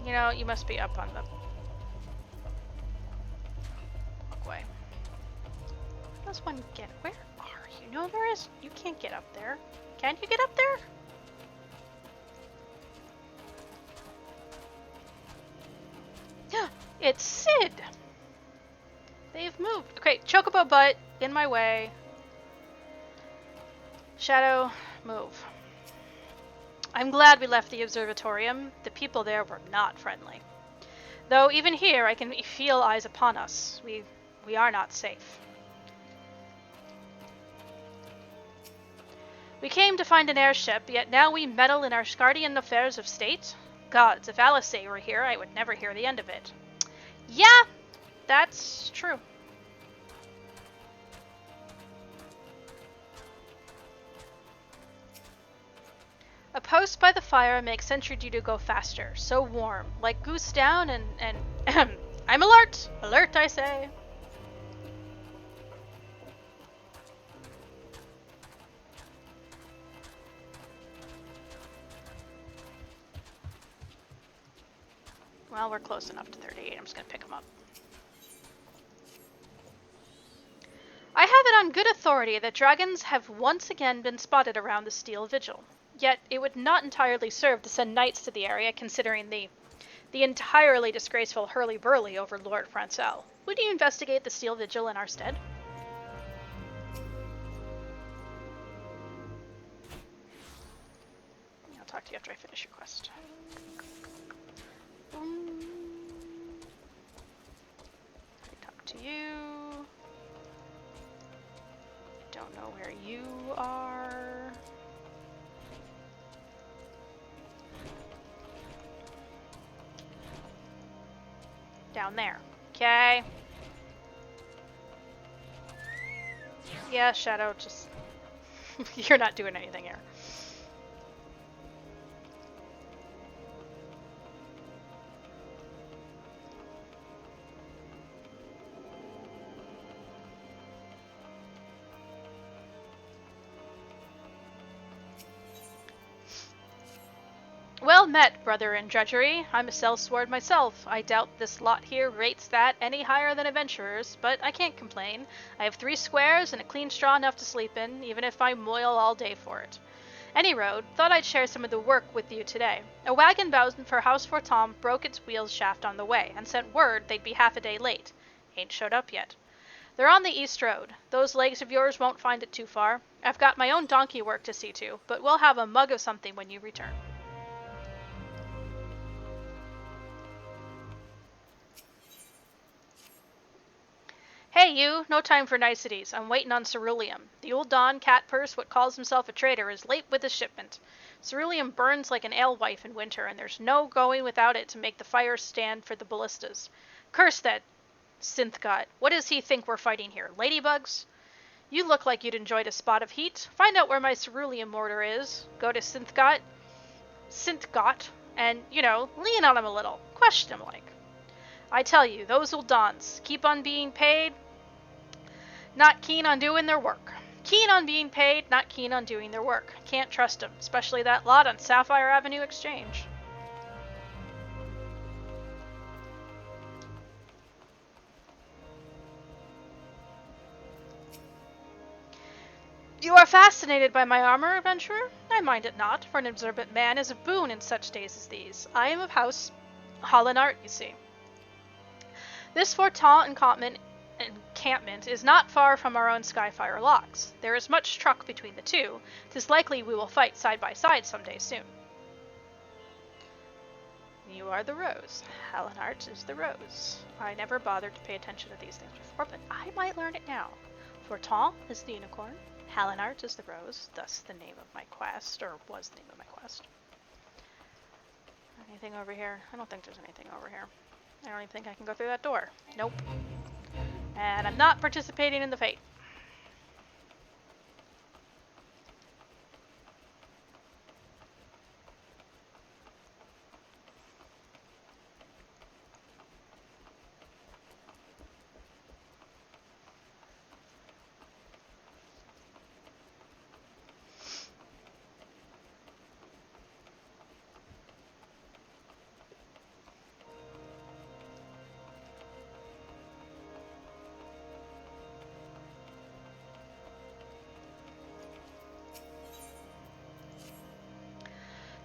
You know, you must be up on the walkway. Where does one get? Where are you? No, there is. You can't get up there. Can you get up there? It's Sid! They've moved. Okay, Chocobo butt in my way. Shadow, move. I'm glad we left the observatorium. The people there were not friendly. Though even here I can feel eyes upon us. We are not safe. We came to find an airship, yet now we meddle in our Isghardian affairs of state? Gods, if Alisei were here, I would never hear the end of it. Yeah, that's true. A post by the fire makes sentry duty go faster. So warm, like goose down and I'm alert! Alert, I say. Well, we're close enough to 38. I'm just going to pick them up. I have it on good authority that dragons have once again been spotted around the Steel Vigil. Yet it would not entirely serve to send knights to the area, considering the entirely disgraceful hurly-burly over Lord Francel. Would you investigate the Steel Vigil in our stead? to you after I finish your quest. Talk to you. Don't know where you are. Down there. Okay. Yeah, Shadow, just... You're not doing anything here. Well met, brother in drudgery. I'm a sellsword myself. I doubt this lot here rates that any higher than adventurers, but I can't complain. I have 3 squares and a clean straw enough to sleep in, even if I moil all day for it. Any road, thought I'd share some of the work with you today. A wagon bound for House Fortin broke its wheels shaft on the way, and sent word they'd be half a day late. Ain't showed up yet. They're on the east road. Those legs of yours won't find it too far. I've got my own donkey work to see to, but we'll have a mug of something when you return. Hey you, no time for niceties. I'm waiting on Ceruleum. The old Don cat purse what calls himself a trader is late with his shipment. Ceruleum burns like an alewife in winter, and there's no going without it to make the fire stand for the ballistas. Curse that synth god. What does he think we're fighting here? Ladybugs? You look like you'd enjoyed a spot of heat. Find out where my Ceruleum mortar is. Go to Synthgot, and, lean on him a little. Question him like. I tell you, those old Dons keep on being paid, not keen on doing their work. Keen on being paid, not keen on doing their work. Can't trust them, especially that lot on Sapphire Avenue Exchange. You are fascinated by my armor, adventurer? I mind it not, for an observant man is a boon in such days as these. I am of House Hollinart, you see. This Fortin encampment is not far from our own Skyfire locks. There is much truck between the two. 'Tis likely we will fight side by side some day soon. You are the rose. Hollinart is the rose. I never bothered to pay attention to these things before, but I might learn it now. Fortin is the unicorn. Hollinart is the rose, thus the name of my quest, or was the name of my quest. Anything over here? I don't think there's anything over here. I don't even think I can go through that door. Nope. And I'm not participating in the fate.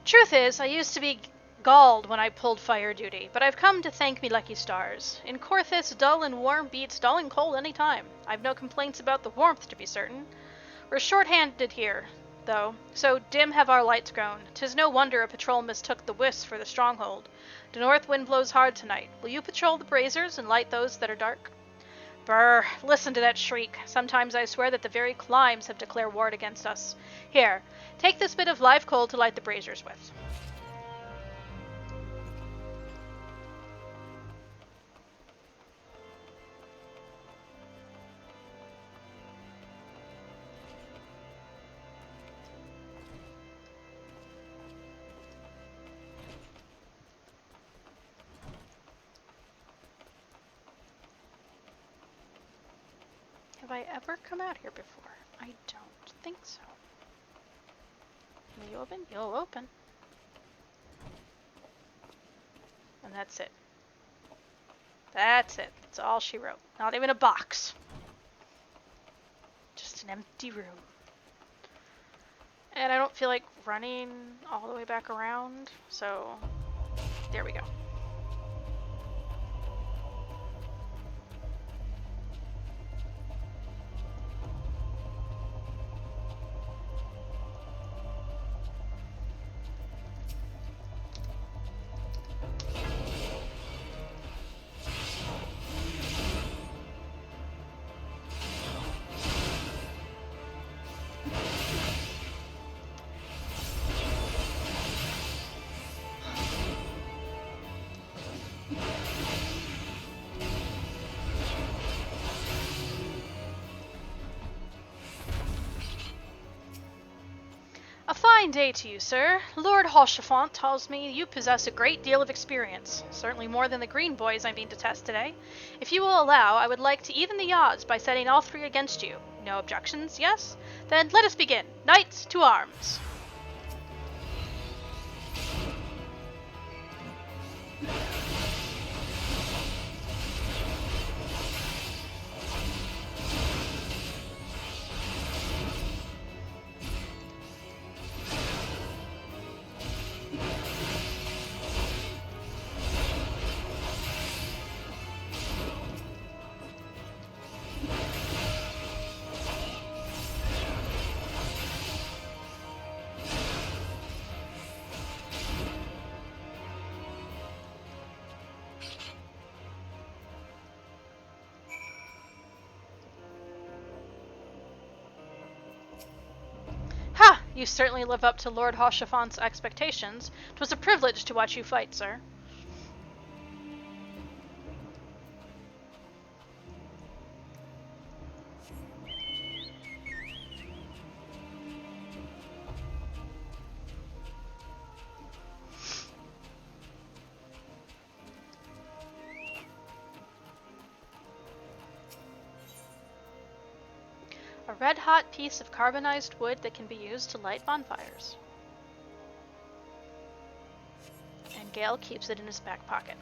Truth is, I used to be galled when I pulled fire duty, but I've come to thank me lucky stars. In Corthis, dull and warm beats dull and cold any time. I've no complaints about the warmth, to be certain. We're short-handed here, though, so dim have our lights grown. 'Tis no wonder a patrol mistook the wisp for the stronghold. The north wind blows hard tonight. Will you patrol the braziers and light those that are dark? Brr, listen to that shriek. Sometimes I swear that the very climes have declared war against us. Here, take this bit of live coal to light the braziers with. Have I ever come out here before? I don't think so. Will you open? You'll open. And that's it. That's it. That's all she wrote. Not even a box. Just an empty room. And I don't feel like running all the way back around, so there we go. fine day to you, sir. Lord Hochefort tells me you possess a great deal of experience, certainly more than the green boys I mean to test today. If you will allow, I would like to even the odds by setting all three against you. No objections, yes? Then let us begin. Knights, to arms! Ha! You certainly live up to Lord Hochefort's expectations. 'Twas a privilege to watch you fight, sir. A red-hot piece of carbonized wood that can be used to light bonfires. And Gale keeps it in his back pocket.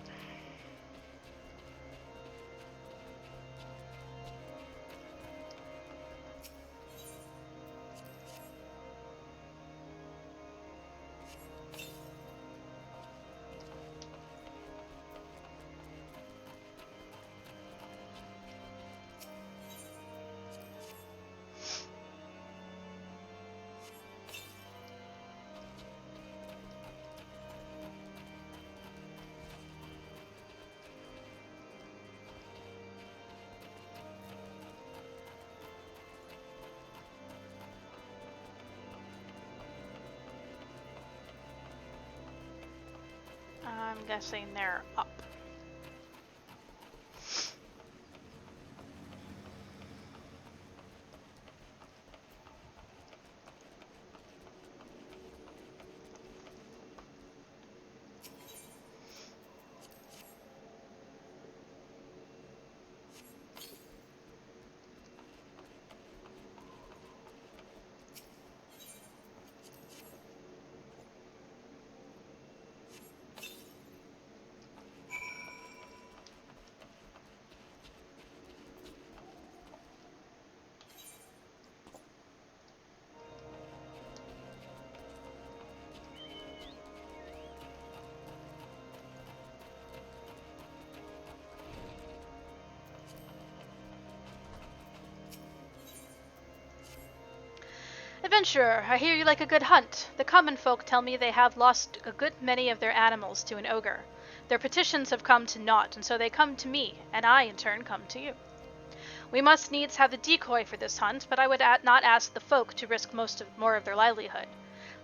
I'm guessing they're up. Adventurer, I hear you like a good hunt. The common folk tell me they have lost a good many of their animals to an ogre. Their petitions have come to naught, and so they come to me, and I, in turn, come to you. We must needs have the decoy for this hunt, but I would not ask the folk to risk more of their livelihood.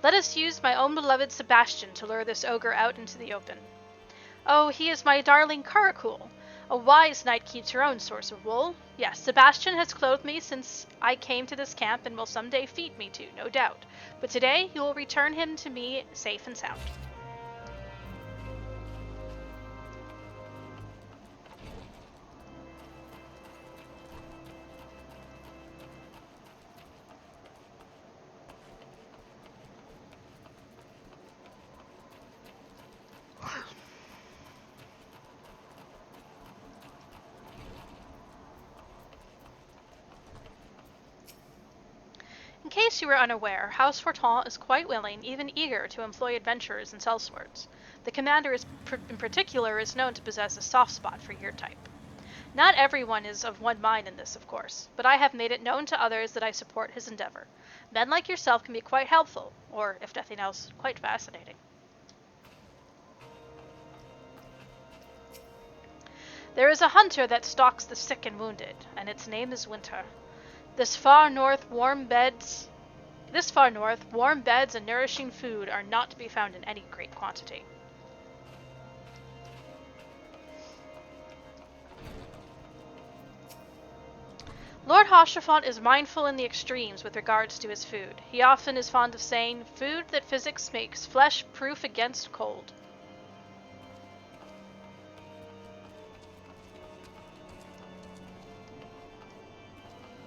Let us use my own beloved Sebastian to lure this ogre out into the open. Oh, he is my darling Caracul. A wise knight keeps her own source of wool. Yes, Sebastian has clothed me since I came to this camp and will someday feed me too, no doubt. But today you will return him to me safe and sound. In case you were unaware, House Fortin is quite willing, even eager, to employ adventurers and sellswords. The commander in particular is known to possess a soft spot for your type. Not everyone is of one mind in this, of course, but I have made it known to others that I support his endeavor. Men like yourself can be quite helpful, or, if nothing else, quite fascinating. There is a hunter that stalks the sick and wounded, and its name is Winter. This far north, warm beds and nourishing food are not to be found in any great quantity. Lord Hoshafont is mindful in the extremes with regards to his food. He often is fond of saying, "Food that physics makes flesh proof against cold."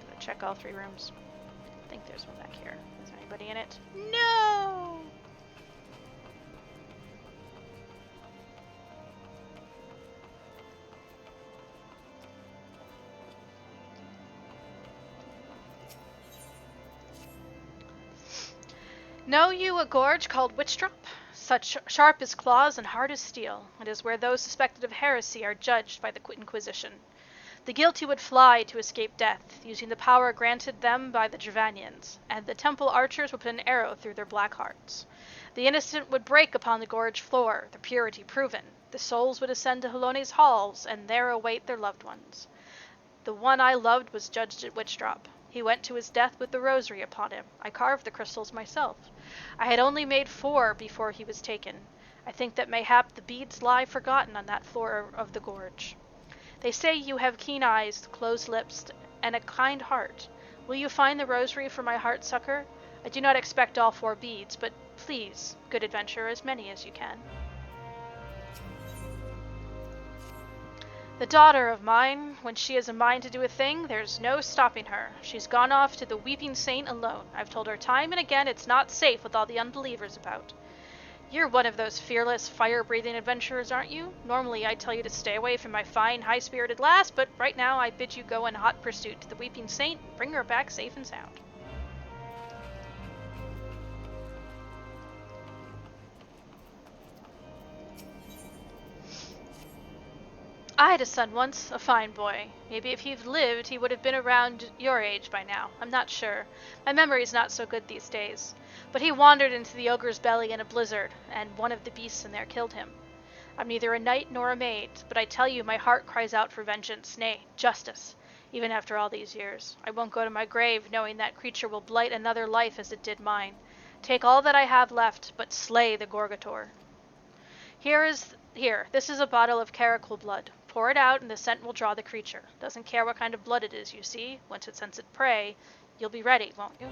Gotta check all 3 rooms. I think there's one back here. Is there anybody in it? No! Know you a gorge called Witchdrop? Such sharp as claws and hard as steel. It is where those suspected of heresy are judged by the Inquisition. The guilty would fly to escape death, using the power granted them by the Isghardians, and the temple archers would put an arrow through their black hearts. The innocent would break upon the gorge floor, their purity proven. The souls would ascend to Halone's halls, and there await their loved ones. The one I loved was judged at Witchdrop. He went to his death with the rosary upon him. I carved the crystals myself. I had only made 4 before he was taken. I think that mayhap the beads lie forgotten on that floor of the gorge. They say you have keen eyes, closed lips, and a kind heart. Will you find the rosary for my heart-sucker? I do not expect all 4 beads, but please, good adventurer, as many as you can. The daughter of mine, when she has a mind to do a thing, there's no stopping her. She's gone off to the Weeping Saint alone. I've told her time and again it's not safe with all the unbelievers about. You're one of those fearless, fire-breathing adventurers, aren't you? Normally I'd tell you to stay away from my fine, high-spirited lass, but right now I bid you go in hot pursuit to the Weeping Saint and bring her back safe and sound. I had a son once, a fine boy. Maybe if he'd lived, he would have been around your age by now. I'm not sure. My memory's not so good these days. But he wandered into the ogre's belly in a blizzard, and one of the beasts in there killed him. I'm neither a knight nor a maid, but I tell you my heart cries out for vengeance, nay, justice, even after all these years. I won't go to my grave knowing that creature will blight another life as it did mine. Take all that I have left, but slay the Gorgator. Here, this is a bottle of caracol blood. Pour it out, and the scent will draw the creature. Doesn't care what kind of blood it is, you see. Once it scents its prey, you'll be ready, won't you?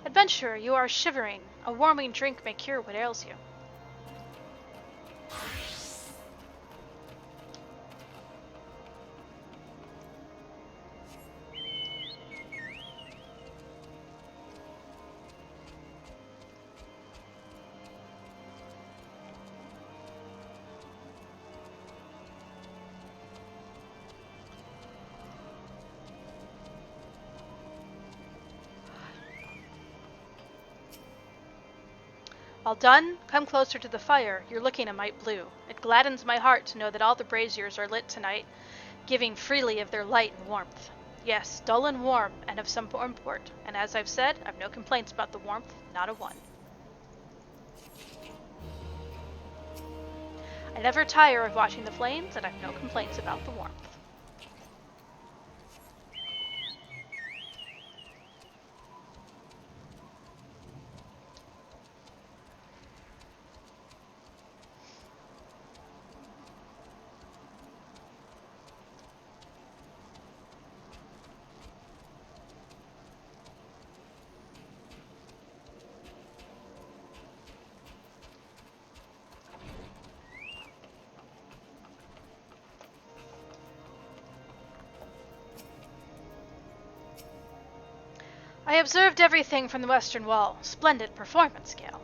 Adventurer, you are shivering. A warming drink may cure what ails you. All done? Come closer to the fire. You're looking a mite blue. It gladdens my heart to know that all the braziers are lit tonight, giving freely of their light and warmth. Yes, dull and warm, and of some import. And as I've said, I've no complaints about the warmth, not a one. I never tire of watching the flames, and I've no complaints about the warmth. I observed everything from the western wall. Splendid performance, Gale.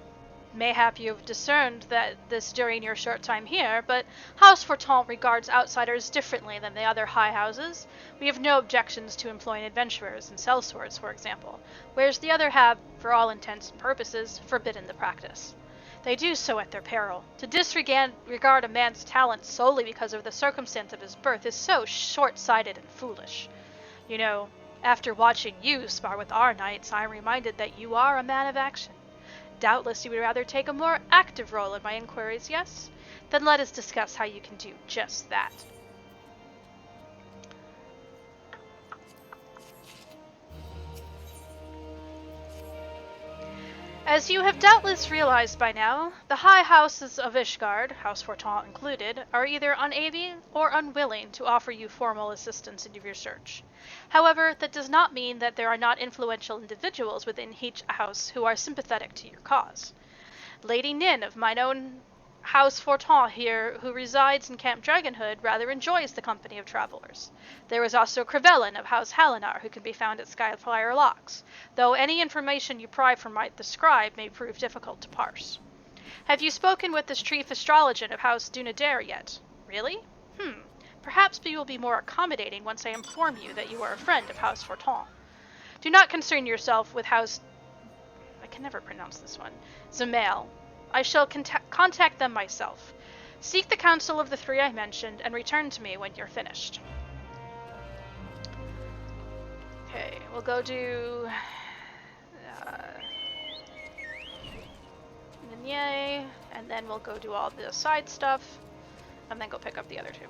Mayhap you have discerned this during your short time here, but House Fortant regards outsiders differently than the other high houses. We have no objections to employing adventurers and sellswords, for example, whereas the other have, for all intents and purposes, forbidden the practice. They do so at their peril. To disregard a man's talent solely because of the circumstance of his birth is so short-sighted and foolish. You know, After watching you spar with our knights, I am reminded that you are a man of action. Doubtless you would rather take a more active role in my inquiries, yes? Then let us discuss how you can do just that. As you have doubtless realized by now, the high houses of Isgard, House Fortin included, are either unable or unwilling to offer you formal assistance in your search. However, that does not mean that there are not influential individuals within each house who are sympathetic to your cause. Lady Nin of mine own House Fortin here, who resides in Camp Dragonhood, rather enjoys the company of travelers. There is also Crevellin of House Halinar, who can be found at Skyfire Locks, though any information you pry from the scribe may prove difficult to parse. Have you spoken with this chief astrologian of House Dunedair yet? Really? Perhaps we will be more accommodating once I inform you that you are a friend of House Fortin. Do not concern yourself with House... I can never pronounce this one. Zamail. I shall contact them myself. Seek the counsel of the three I mentioned, and return to me when you're finished. Okay, we'll go do... Ninier, and then we'll go do all the side stuff, and then go pick up the other two.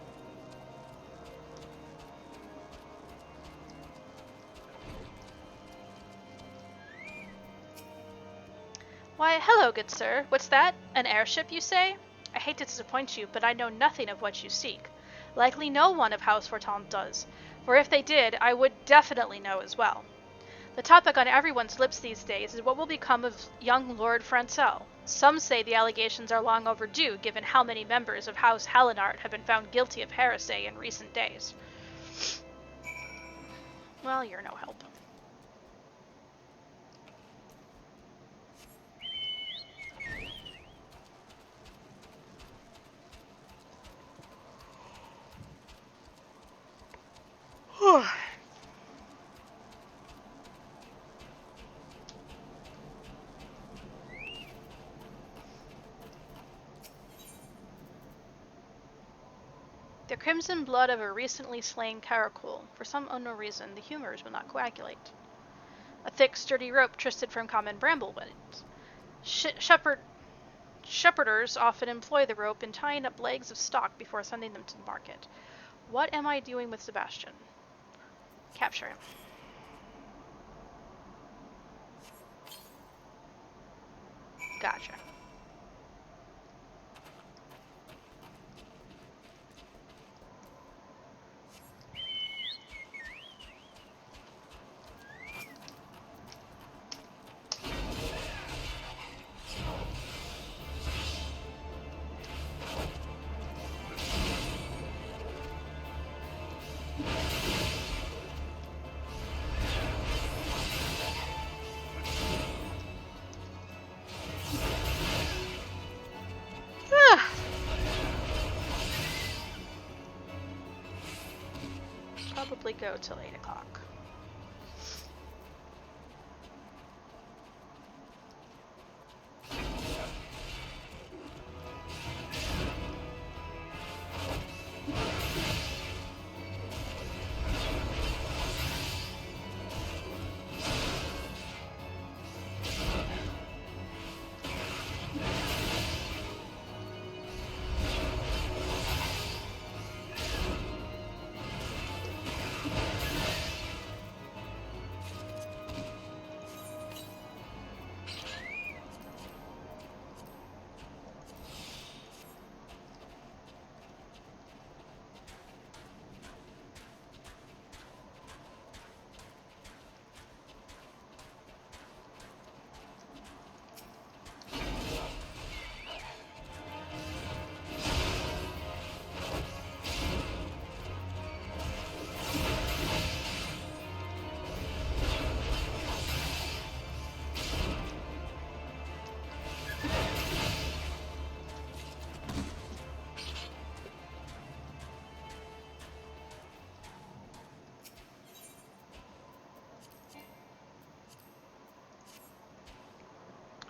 Why, hello, good sir. What's that? An airship, you say? I hate to disappoint you, but I know nothing of what you seek. Likely no one of House Fortin does, for if they did, I would definitely know as well. The topic on everyone's lips these days is what will become of young Lord Francel. Some say the allegations are long overdue, given how many members of House Halinard have been found guilty of heresy in recent days. Well, you're no help. The crimson blood of a recently slain caracul. For some unknown reason, the humors will not coagulate. A thick, sturdy rope twisted from common bramblewoods. Shepherders often employ the rope in tying up legs of stock before sending them to the market. What am I doing with Sebastian? Capture him. Gotcha. Probably go till 8 o'clock.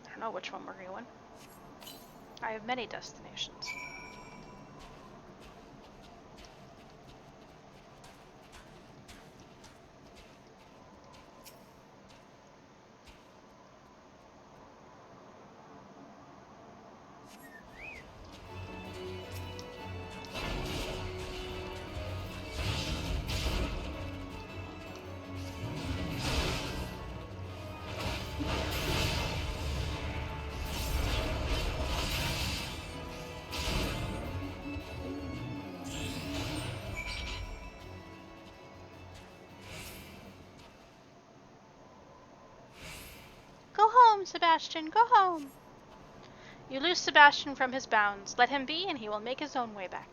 I don't know which one we're going. I have many destinations. home, Sebastian, go home. You loose Sebastian from his bounds. Let him be, and he will make his own way back.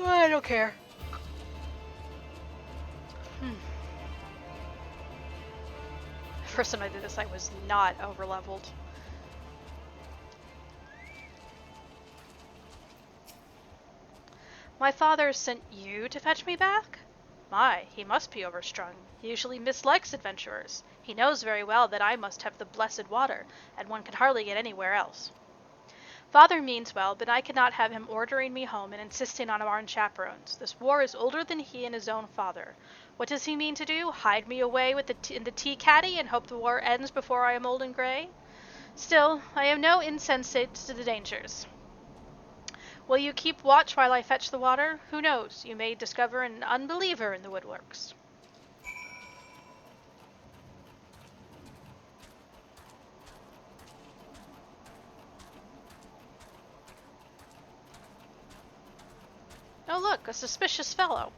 I don't care. First time I did this, I was not over-leveled. My father sent you to fetch me back? My, he must be overstrung. He usually mislikes adventurers. He knows very well that I must have the blessed water, and one can hardly get anywhere else. Father means well, but I cannot have him ordering me home and insisting on armed chaperones. This war is older than he and his own father. What does he mean to do? Hide me away with in the tea caddy and hope the war ends before I am old and gray? Still, I am no insensate to the dangers. Will you keep watch while I fetch the water? Who knows? You may discover an unbeliever in the woodworks. Oh look, a suspicious fellow.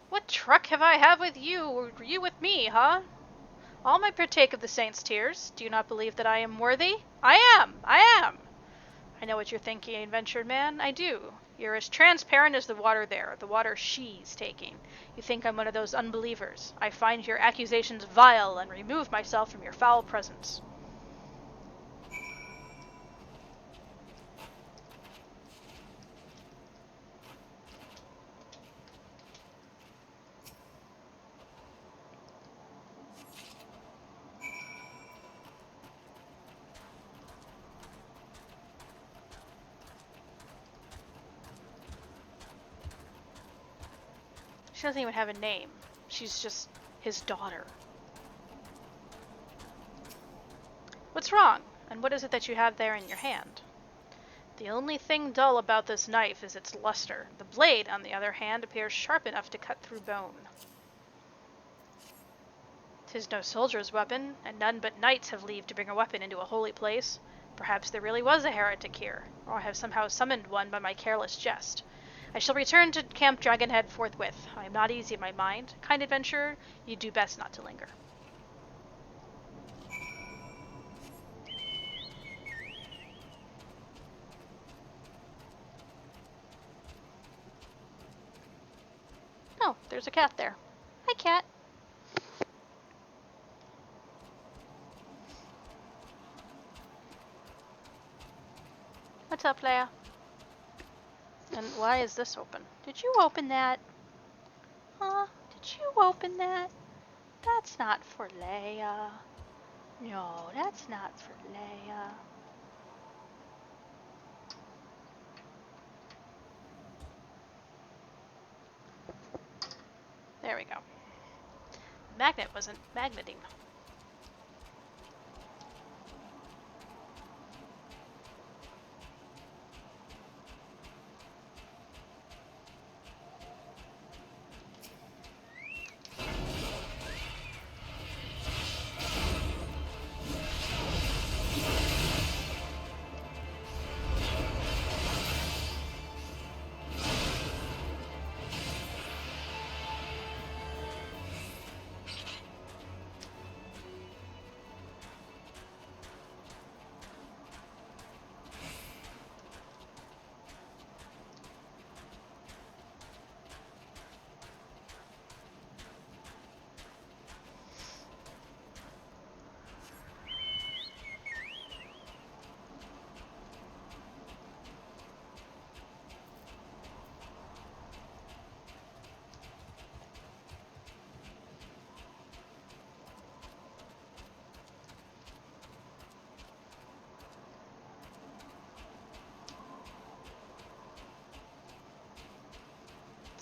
What truck have I had with you, or you with me, huh? All might partake of the saints' tears. Do you not believe that I am worthy? I am! I know what you're thinking, adventured man. I do. You're as transparent as the water there, the water she's taking. You think I'm one of those unbelievers. I find your accusations vile and remove myself from your foul presence. She doesn't even have a name. She's just his daughter. What's wrong? And what is it that you have there in your hand? The only thing dull about this knife is its luster. The blade, on the other hand, appears sharp enough to cut through bone. 'Tis no soldier's weapon, and none but knights have leave to bring a weapon into a holy place. Perhaps there really was a heretic here, or I have somehow summoned one by my careless jest. I shall return to Camp Dragonhead forthwith. I am not easy in my mind. Kind adventurer, you do best not to linger. Oh, there's a cat there. Hi, cat. What's up, Leia? And why is this open? Did you open that? Huh? Did you open that? That's not for Leia. No, that's not for Leia. There we go. The magnet wasn't magneting.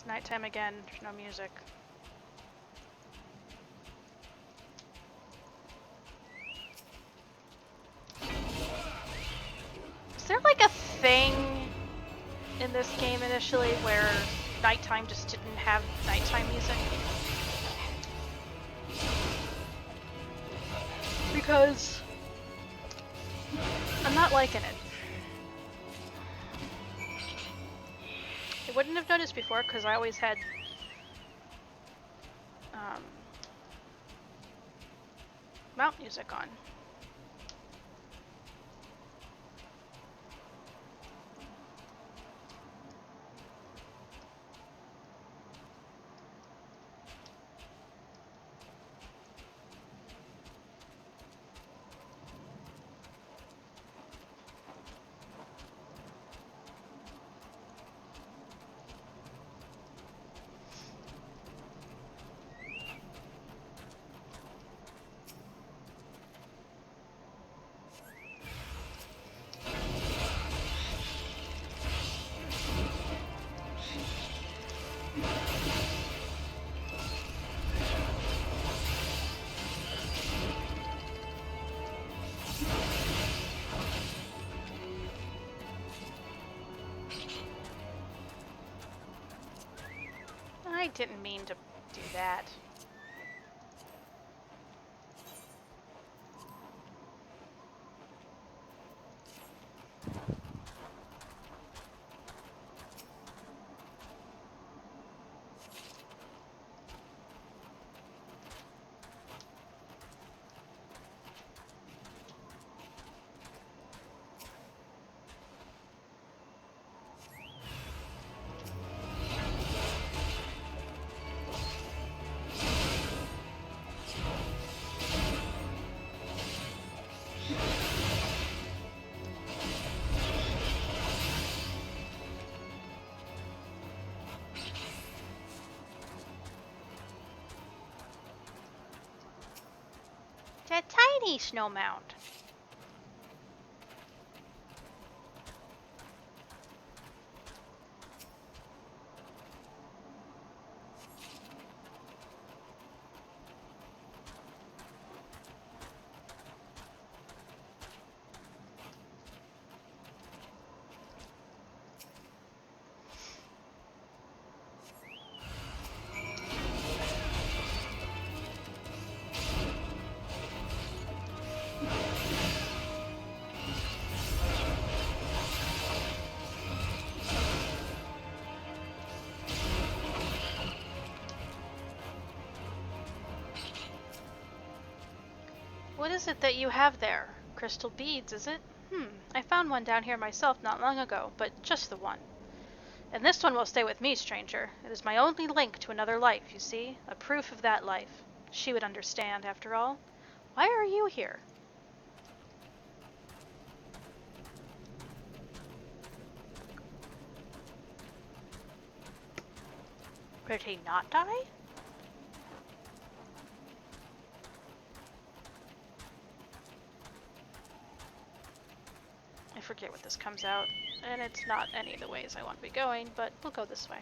It's nighttime again. There's no music. Is there like a thing in this game initially where nighttime just didn't have nighttime music? Because I'm not liking it. I wouldn't have noticed before because I always had mount music on. I didn't mean to do that. A tiny snow mound. What is it that you have there? Crystal beads, is it? I found one down here myself not long ago, but just the one. And this one will stay with me, stranger. It is my only link to another life, you see? A proof of that life. She would understand, after all. Why are you here? Did he not die? I forget what this comes out, and it's not any of the ways I want to be going, but we'll go this way.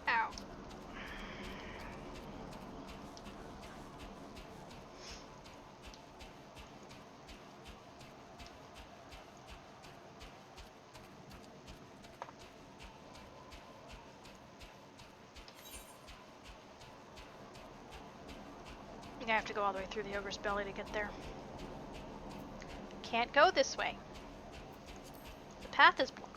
Ow. I have to go all the way through the ogre's belly to get there. Can't go this way. The path is blocked.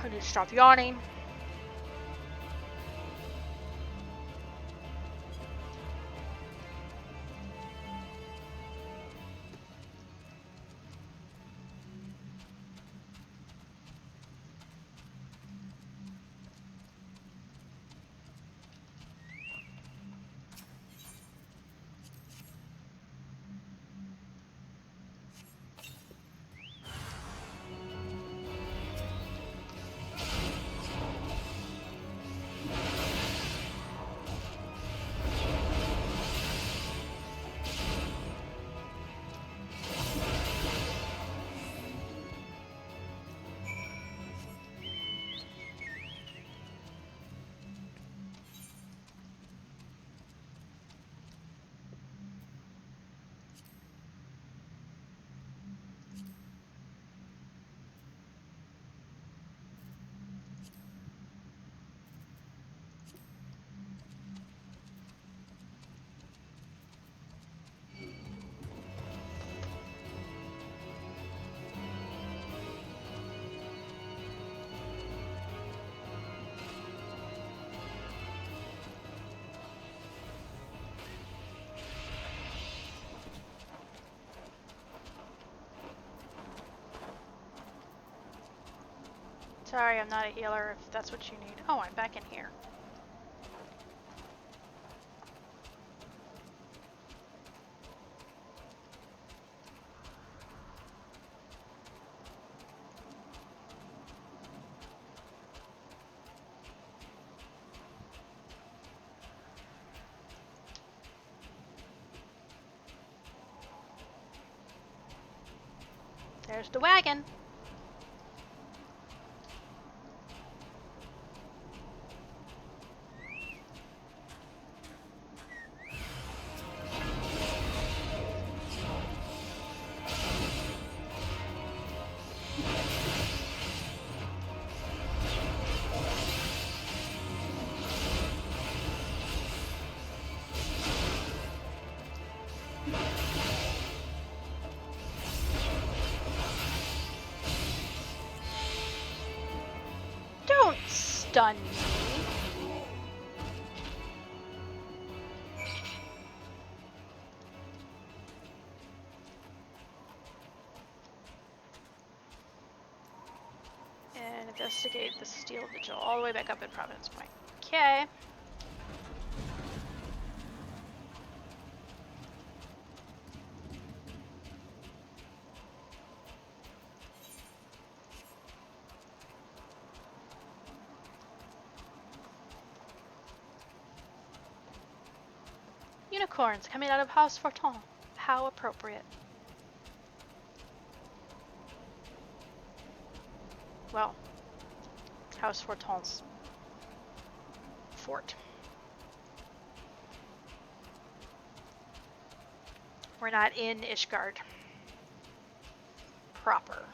I need to stop yawning. Sorry, I'm not a healer if that's what you need. Oh, I'm back in here. There's the wagon. Don't stun me. And investigate the steel vigil all the way back up at Providence Point. Okay. Unicorns coming out of House Forton. How appropriate. Well, House Forton's fort. We're not in Isgard proper.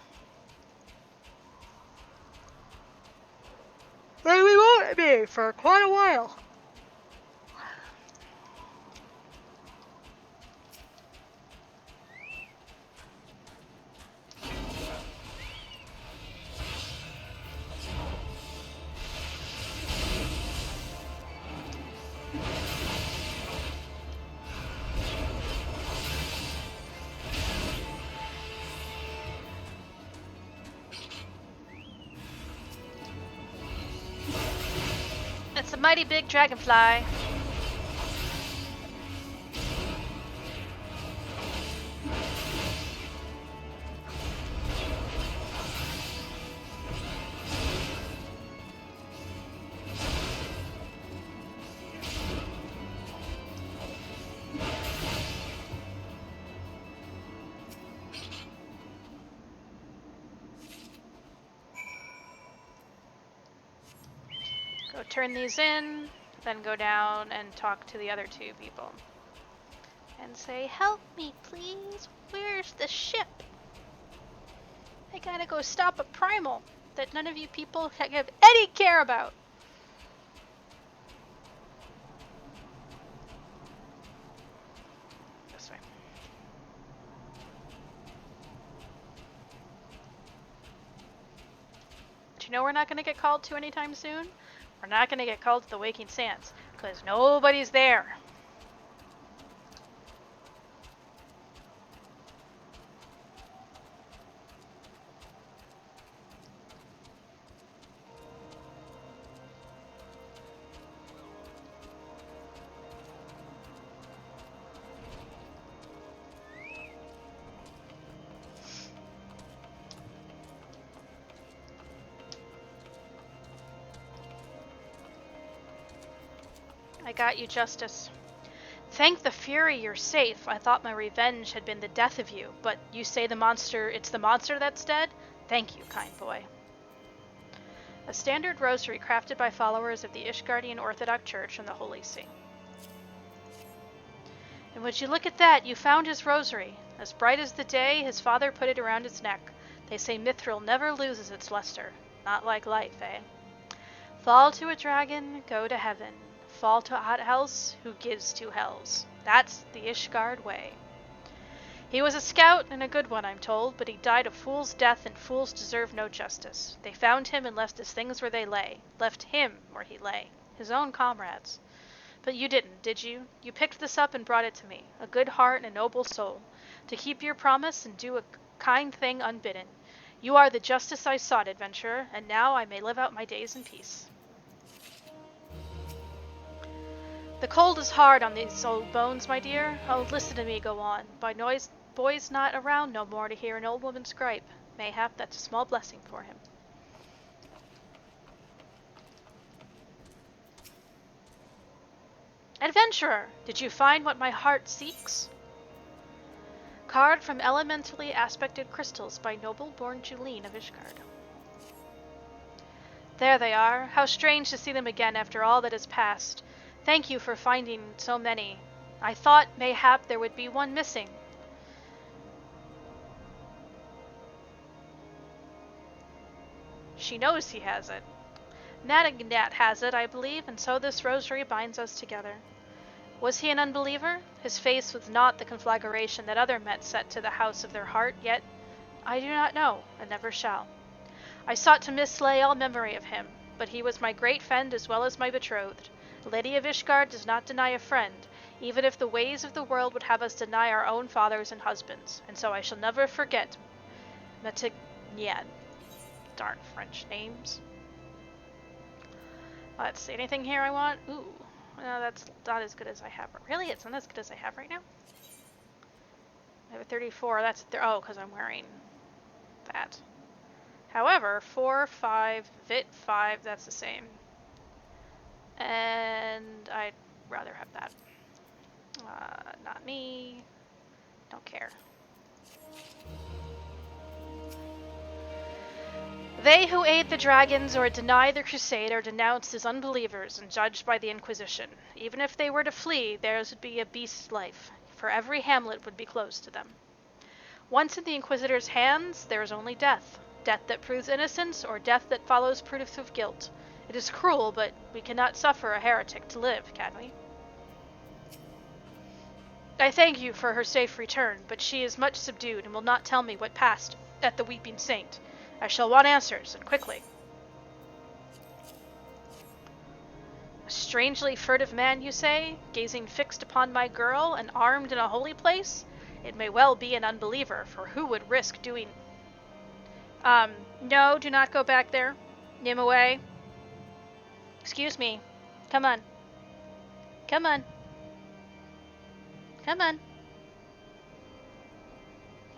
But we won't be for quite a while. It's a mighty big dragonfly. Go turn these in, then go down and talk to the other two people. And say, help me, please. Where's the ship? I gotta go stop a primal that none of you people have any care about. This way. But you know we're not gonna get called to anytime soon? We're not gonna get called to the Waking Sands, because nobody's there. I got you, Justice. Thank the Fury you're safe. I thought my revenge had been the death of you, but you say it's the monster that's dead? Thank you, kind boy. A standard rosary crafted by followers of the Isghardian Orthodox Church from the Holy See. And would you look at that, you found his rosary. As bright as the day, his father put it around his neck. They say mithril never loses its luster. Not like life, eh? Fall to a dragon, go to heaven. Fall to hot house, who gives two hells. That's the Isgard way. He was a scout, and a good one, I'm told, but he died a fool's death, and fools deserve no justice. They found him and left his things where they lay. Left him where he lay. His own comrades. But you didn't, did you? You picked this up and brought it to me. A good heart and a noble soul. To keep your promise and do a kind thing unbidden. You are the justice I sought, adventurer, and now I may live out my days in peace. The cold is hard on these old bones, my dear. Oh, listen to me go on. By noise, boy's not around no more to hear an old woman's gripe. Mayhap that's a small blessing for him. Adventurer, did you find what my heart seeks? Carved from elementally aspected crystals by noble-born Julene of Isgard. There they are. How strange to see them again after all that has passed. Thank you for finding so many. I thought, mayhap, there would be one missing. She knows he has it. Nat has it, I believe, and so this rosary binds us together. Was he an unbeliever? His face was not the conflagration that other men set to the house of their heart, yet I do not know, and never shall. I sought to mislay all memory of him, but he was my great friend as well as my betrothed. The Lady of Isgard does not deny a friend, even if the ways of the world would have us deny our own fathers and husbands, and so I shall never forget Matignan. Darn French names. Let's see, anything here I want? Ooh, no, that's not as good as I have. Really? It's not as good as I have right now? I have a 34, that's, oh, because I'm wearing that. However, 4, 5, Vit 5, that's the same. And I'd rather have that. Not me. Don't care. They who aid the dragons or deny the crusade are denounced as unbelievers and judged by the Inquisition. Even if they were to flee, theirs would be a beast's life, for every hamlet would be closed to them. Once in the Inquisitor's hands, there is only death. Death that proves innocence, or death that follows proof of guilt. It is cruel, but we cannot suffer a heretic to live, can we? I thank you for her safe return, but she is much subdued and will not tell me what passed at the Weeping Saint. I shall want answers, and quickly. A strangely furtive man, you say, gazing fixed upon my girl, and armed in a holy place? It may well be an unbeliever, for who would risk doing... No, do not go back there. Nimue. Excuse me. Come on. Come on. Come on.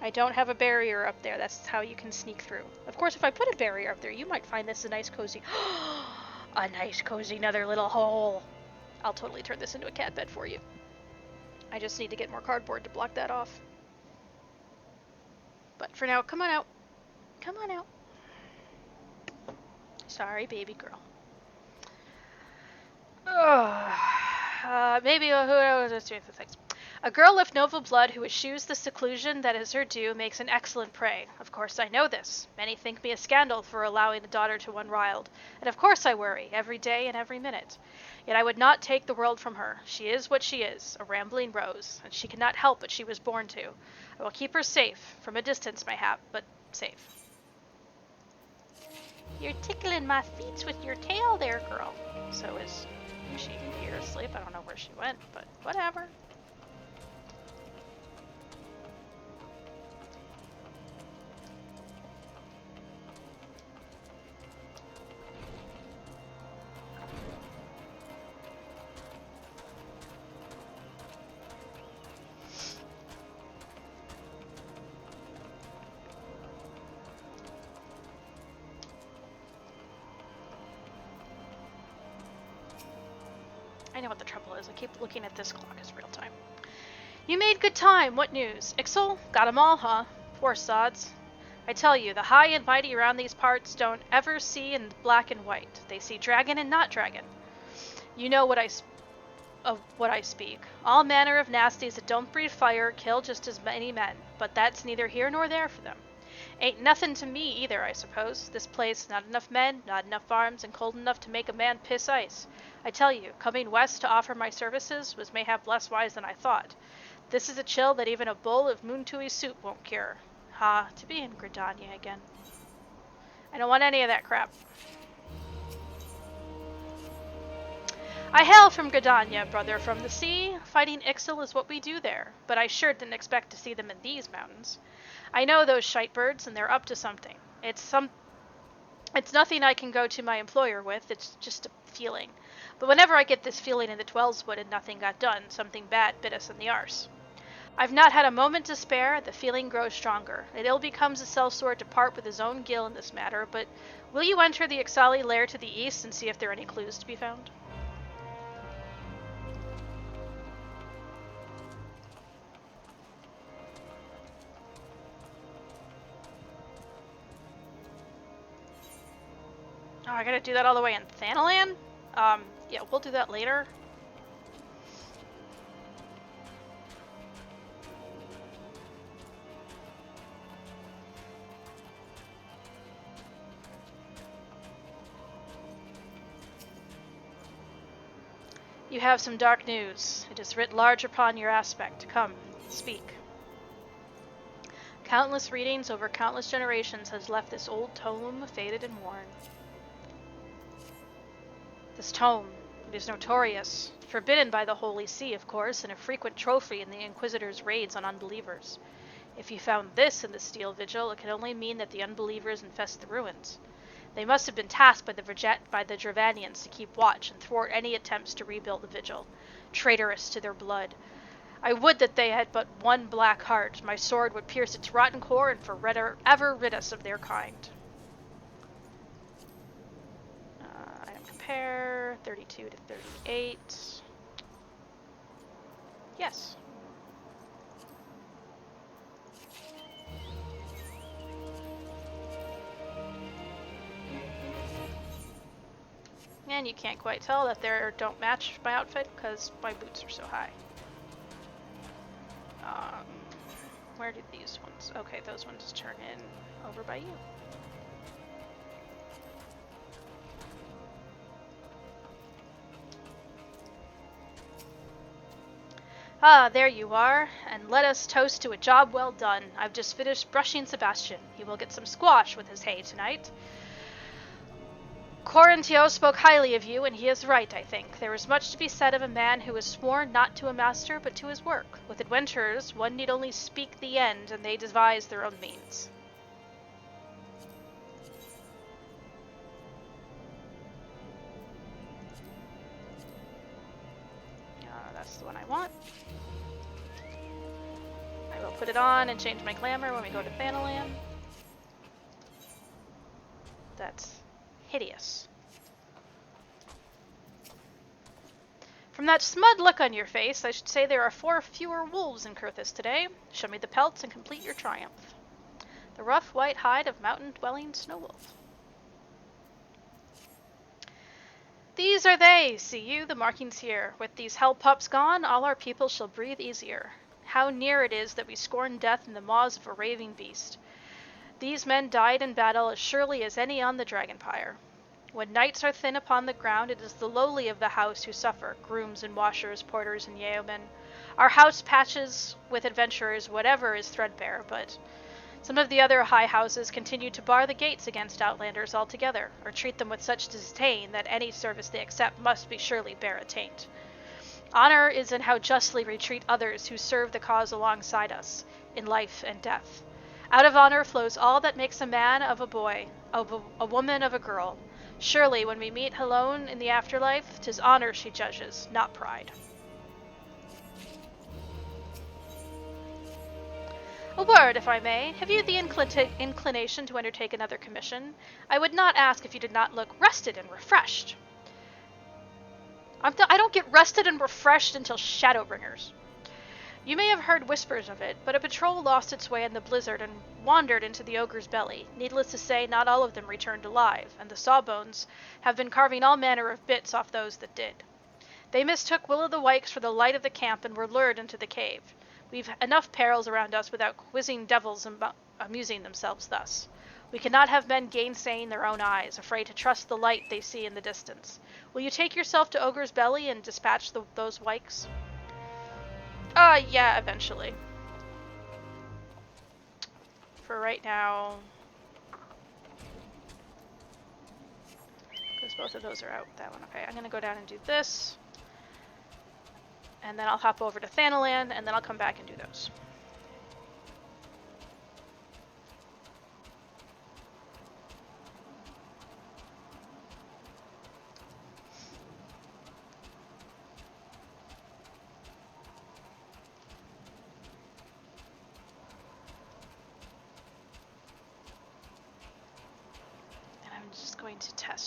I don't have a barrier up there. That's how you can sneak through. Of course, if I put a barrier up there, you might find this a nice cozy... a nice cozy another little hole. I'll totally turn this into a cat bed for you. I just need to get more cardboard to block that off. But for now, come on out. Come on out. Sorry, baby girl. Maybe who knows? Let's do the things. A girl of noble blood who eschews the seclusion that is her due makes an excellent prey. Of course I know this. Many think me a scandal for allowing a daughter to one riled, and of course I worry, every day and every minute. Yet I would not take the world from her. She is what she is, a rambling rose, and she cannot help what she was born to. I will keep her safe, from a distance mayhap, but safe. You're tickling my feet with your tail there, girl. So is she here asleep? I don't know where she went, but whatever. I know what the trouble is. I keep looking at this clock as real time. You made good time. What news? Ixal? Got 'em all, huh? Poor sods. I tell you, the high and mighty around these parts don't ever see in black and white. They see dragon and not dragon. You know of what I speak. All manner of nasties that don't breathe fire kill just as many men, but that's neither here nor there for them. Ain't nothin' to me either, I suppose. This place, not enough men, not enough farms, and cold enough to make a man piss ice. I tell you, coming west to offer my services was mayhap less wise than I thought. This is a chill that even a bowl of Moontui soup won't cure. Ha, to be in Gridania again. I don't want any of that crap. I hail from Gridania, brother from the sea. Fighting Ixal is what we do there, but I sure didn't expect to see them in these mountains. I know those shite birds, and they're up to something. It's nothing I can go to my employer with, it's just a feeling. But whenever I get this feeling in the Twelveswood and nothing got done, something bad bit us in the arse. I've not had a moment to spare, the feeling grows stronger. It ill becomes a sellsword to part with his own Gale in this matter, but will you enter the Ixali lair to the east and see if there are any clues to be found? Oh, I gotta do that all the way in Thanalan? Yeah, we'll do that later. You have some dark news. It is writ large upon your aspect. Come, speak. Countless readings over countless generations has left this old tome faded and worn. This tome, it is notorious, forbidden by the Holy See, of course, and a frequent trophy in the Inquisitor's raids on unbelievers. If you found this in the Steel Vigil, it can only mean that the unbelievers infest the ruins. They must have been tasked by the Dravanians to keep watch and thwart any attempts to rebuild the Vigil, traitorous to their blood. I would that they had but one black heart. My sword would pierce its rotten core and forever rid us of their kind. Item compare, 32 to 38. Yes. And you can't quite tell that they don't match my outfit because my boots are so high. Where did these ones? Okay, those ones turn in over by you. Ah, there you are, and let us toast to a job well done. I've just finished brushing Sebastian. He will get some squash with his hay tonight. Corintio spoke highly of you, and he is right, I think. There is much to be said of a man who is sworn not to a master, but to his work. With adventurers, one need only speak the end, and they devise their own means. That's the one I want. I will put it on and change my glamour when we go to Thanalan. That's hideous. From that smug look on your face, I should say there are 4 fewer wolves in Kurthis today. Show me the pelts and complete your triumph. The rough white hide of mountain-dwelling snow wolf. These are they, see you, the markings here. With these hell pups gone, all our people shall breathe easier. How near it is that we scorn death in the maws of a raving beast. These men died in battle as surely as any on the Dragonpire. When knights are thin upon the ground, it is the lowly of the house who suffer, grooms and washers, porters and yeomen. Our house patches with adventurers whatever is threadbare, but some of the other high houses continue to bar the gates against outlanders altogether, or treat them with such disdain that any service they accept must be surely bear a taint. Honor is in how justly we treat others who serve the cause alongside us, in life and death. Out of honor flows all that makes a man of a boy, a woman of a girl. Surely, when we meet alone in the afterlife, 'tis honor she judges, not pride. A word, if I may. Have you the inclination to undertake another commission? I would not ask if you did not look rested and refreshed. I don't get rested and refreshed until Shadowbringers. You may have heard whispers of it, but a patrol lost its way in the blizzard and wandered into the ogre's belly. Needless to say, not all of them returned alive, and the Sawbones have been carving all manner of bits off those that did. They mistook Will-o'-the-Wykes for the light of the camp and were lured into the cave. We've enough perils around us without quizzing devils amusing themselves thus. We cannot have men gainsaying their own eyes, afraid to trust the light they see in the distance. Will you take yourself to Ogre's Belly and dispatch those Wykes? Yeah, eventually. For right now, because both of those are out. That one, okay. I'm gonna go down and do this. And then I'll hop over to Thanalan, and then I'll come back and do those.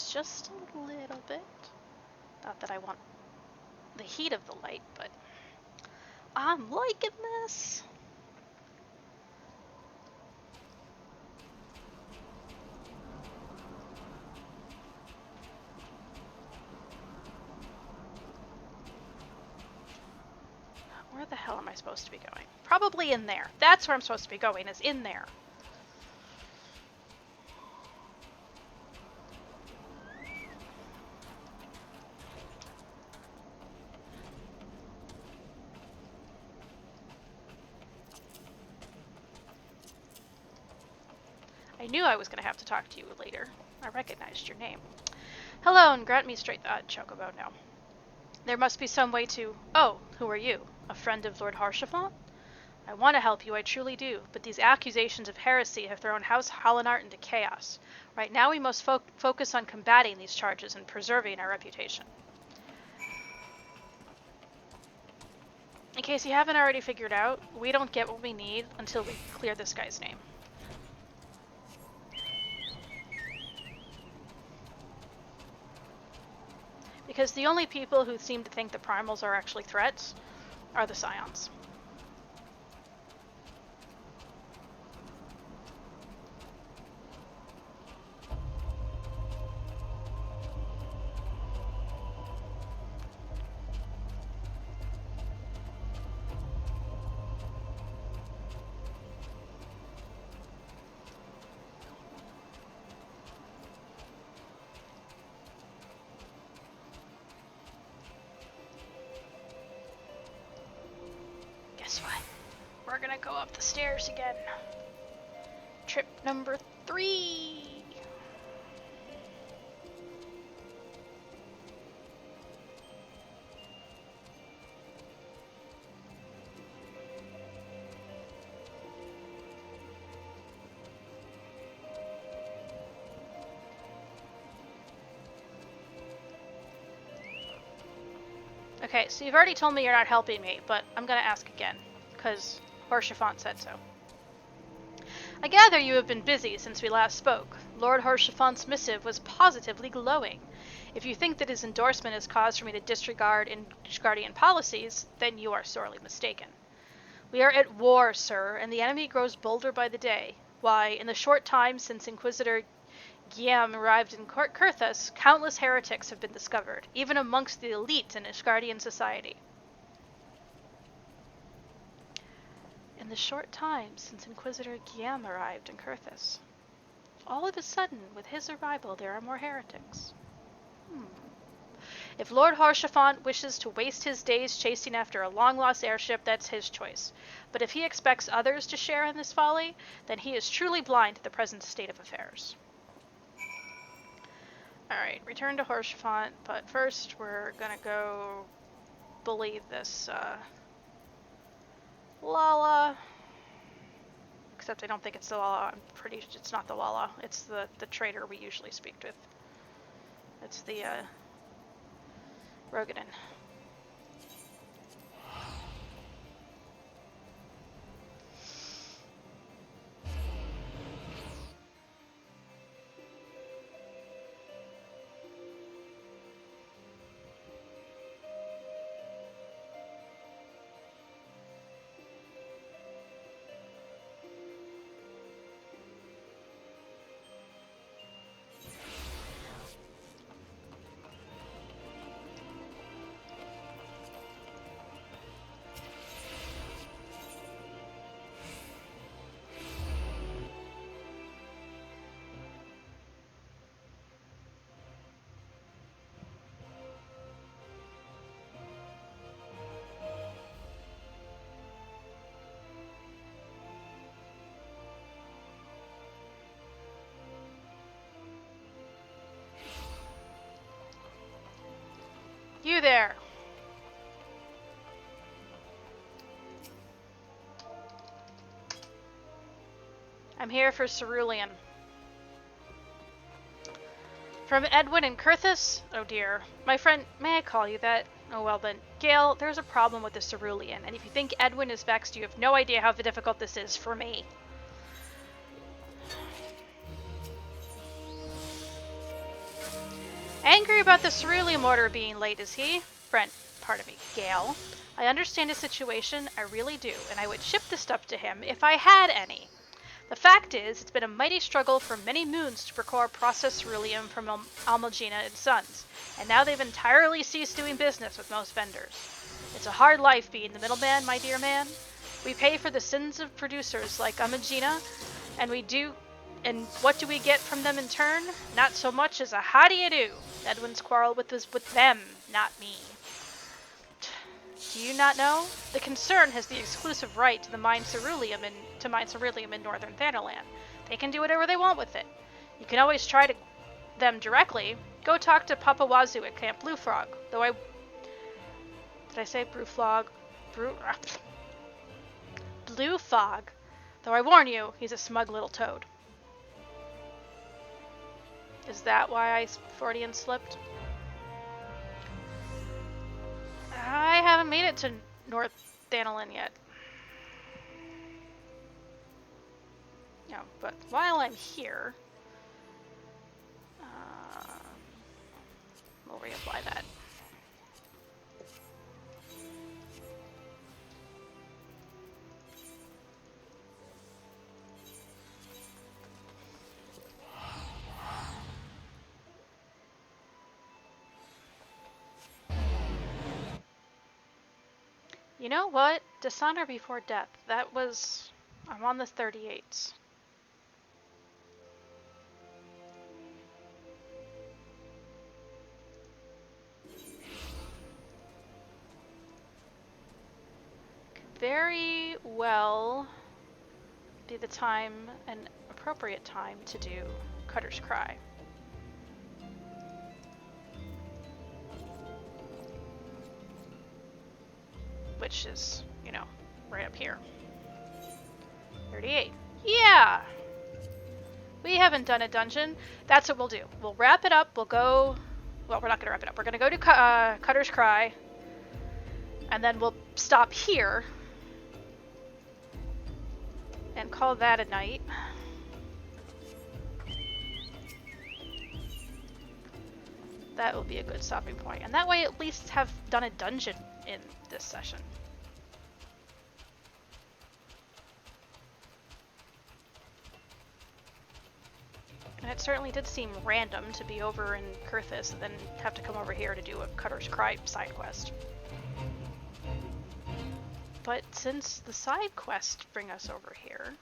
this just a little bit. Not that I want the heat of the light, but I'm liking this. Where the hell am I supposed to be going? Probably in there. That's where I'm supposed to be going, is in there. I knew I was going to have to talk to you later. I recognized your name. Hello, and grant me straight... Chocobo, no. There must be some way to... Oh, who are you? A friend of Lord Haurchefant? I want to help you, I truly do, but these accusations of heresy have thrown House Hollinart into chaos. Right now we must focus on combating these charges and preserving our reputation. In case you haven't already figured out, we don't get what we need until we clear this guy's name. Because the only people who seem to think the primals are actually threats are the Scions. Guess what? We're gonna go up the stairs again. Trip number 3! Okay, so you've already told me you're not helping me, but I'm gonna ask again, because Haurchefant said so. I gather you have been busy since we last spoke. Lord Haurchefant's missive was positively glowing. If you think that his endorsement is cause for me to disregard Isghardian policies, then you are sorely mistaken. We are at war, sir, and the enemy grows bolder by the day. Why, in the short time since Inquisitor Gale arrived in Kurthus, countless heretics have been discovered, even amongst the elite in Isghardian society. In the short time since Inquisitor Gale arrived in Kurthus, all of a sudden, with his arrival, there are more heretics. If Lord Haurchefant wishes to waste his days chasing after a long-lost airship, that's his choice. But if he expects others to share in this folly, then he is truly blind to the present state of affairs. Alright, return to Haurchefant, but first we're gonna go bully this, Lala. Except I don't think it's the Lala. I'm pretty sure it's not the Lala. It's the traitor we usually speak with. It's the, Rogadin. You there! I'm here for Cerulean. From Edwin and Kurthus? Oh dear. My friend, may I call you that? Oh well then. Gale, there's a problem with the Cerulean, and if you think Edwin is vexed, you have no idea how difficult this is for me. Angry about the ceruleum order being late, is he? Gale. I understand his situation, I really do, and I would ship the stuff to him if I had any. The fact is, it's been a mighty struggle for many moons to procure processed ceruleum from Almagina and Sons, and now they've entirely ceased doing business with most vendors. It's a hard life being the middleman, my dear man. We pay for the sins of producers like Almagina, and what do we get from them in turn? Not so much as a how do you do. Edwin's quarrel with them, not me. Do you not know? The concern has the exclusive right to mine ceruleum in northern Thanalan. They can do whatever they want with it. You can always try them directly. Go talk to Papa Wazoo at Camp Blue Frog. Did I say Blue Frog? Blue Fog. Though I warn you, he's a smug little toad. Is that why I Freudian slipped? I haven't made it to North Thanalan yet. No, but while I'm here, we'll reapply that. You know what? Dishonor before death. I'm on the 38s. Very well be the time, an appropriate time to do Cutter's Cry. Which is, right up here. 38. Yeah! We haven't done a dungeon. That's what we'll do. We'll wrap it up. We'll go... Well, we're not going to wrap it up. We're going to go to Cutter's Cry. And then we'll stop here. And call that a night. That will be a good stopping point. And that way at least have done a dungeon in this session. And it certainly did seem random to be over in Kurthis and then have to come over here to do a Cutter's Cry side quest. But since the side quests bring us over here,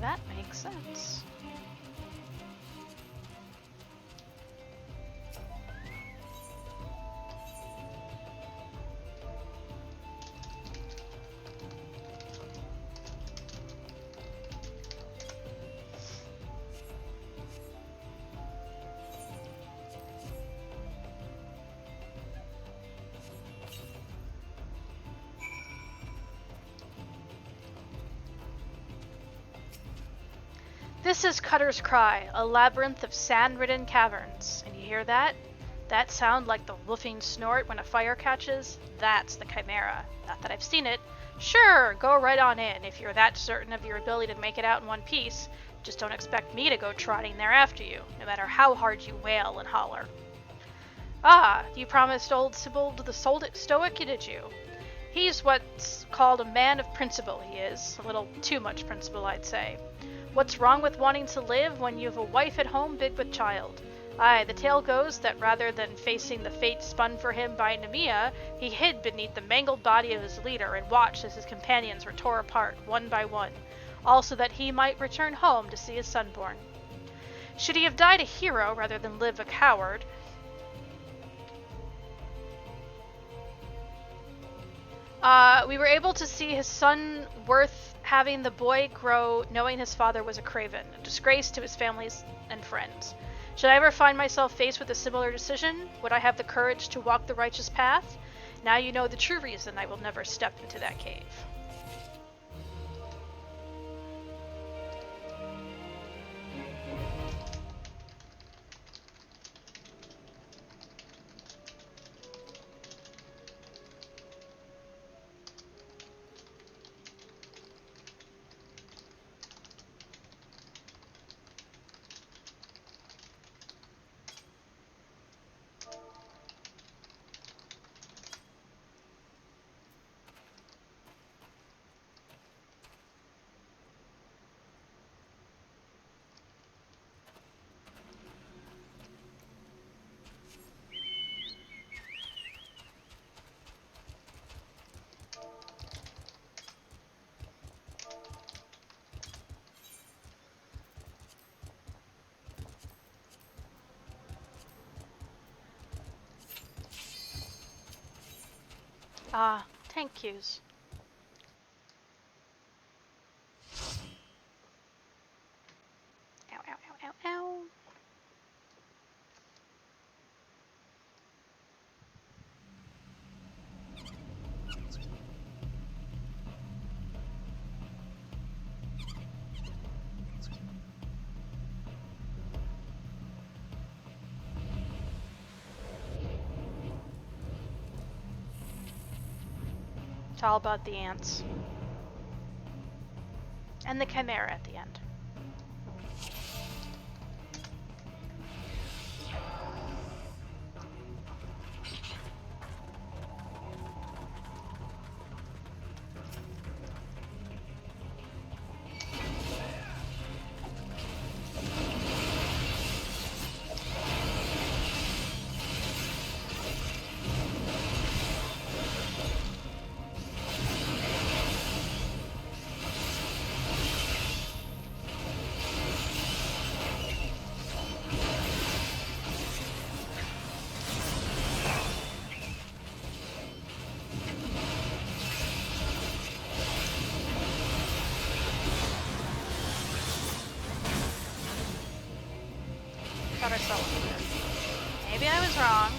that makes sense. This is Cutter's Cry, a labyrinth of sand-ridden caverns. And you hear that? That sound like the woofing snort when a fire catches? That's the Chimera. Not that I've seen it. Sure, go right on in if you're that certain of your ability to make it out in one piece. Just don't expect me to go trotting there after you, no matter how hard you wail and holler. Ah, you promised old Sibyl the Stoic, did you? He's what's called a man of principle, he is. A little too much principle, I'd say. What's wrong with wanting to live when you've a wife at home big with child? Aye, the tale goes that rather than facing the fate spun for him by Nemea, he hid beneath the mangled body of his leader and watched as his companions were torn apart, one by one, also that he might return home to see his son born. Should he have died a hero rather than live a coward? We were able to see his son worth having the boy grow knowing his father was a craven, a disgrace to his families and friends. Should I ever find myself faced with a similar decision, would I have the courage to walk the righteous path? Now you know the true reason I will never step into that cave. Ah, tank queues. Ow, ow, ow, ow, ow. It's all about the ants. And the Chimera at the end. Got ourselves here. Maybe I was wrong.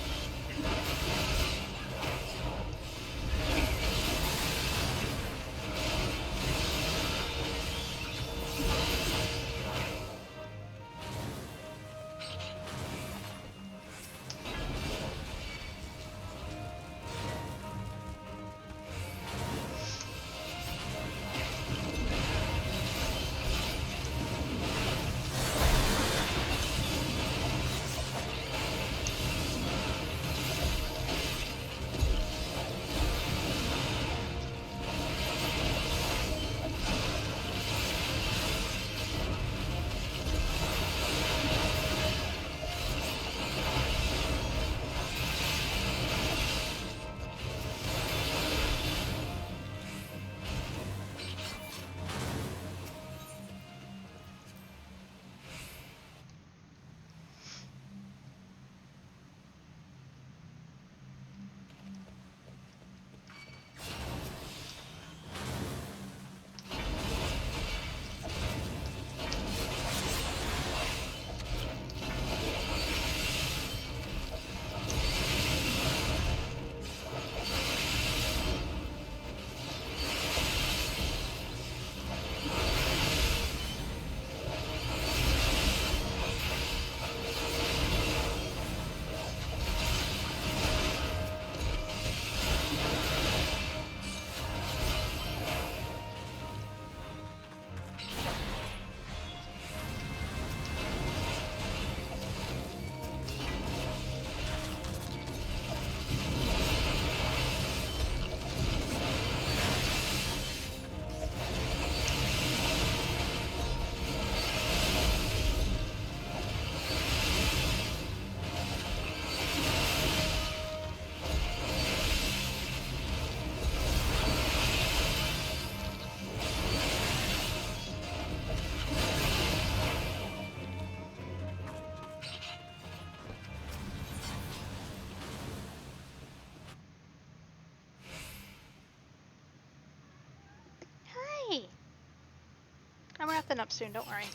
I'm wrapping up soon, don't worry.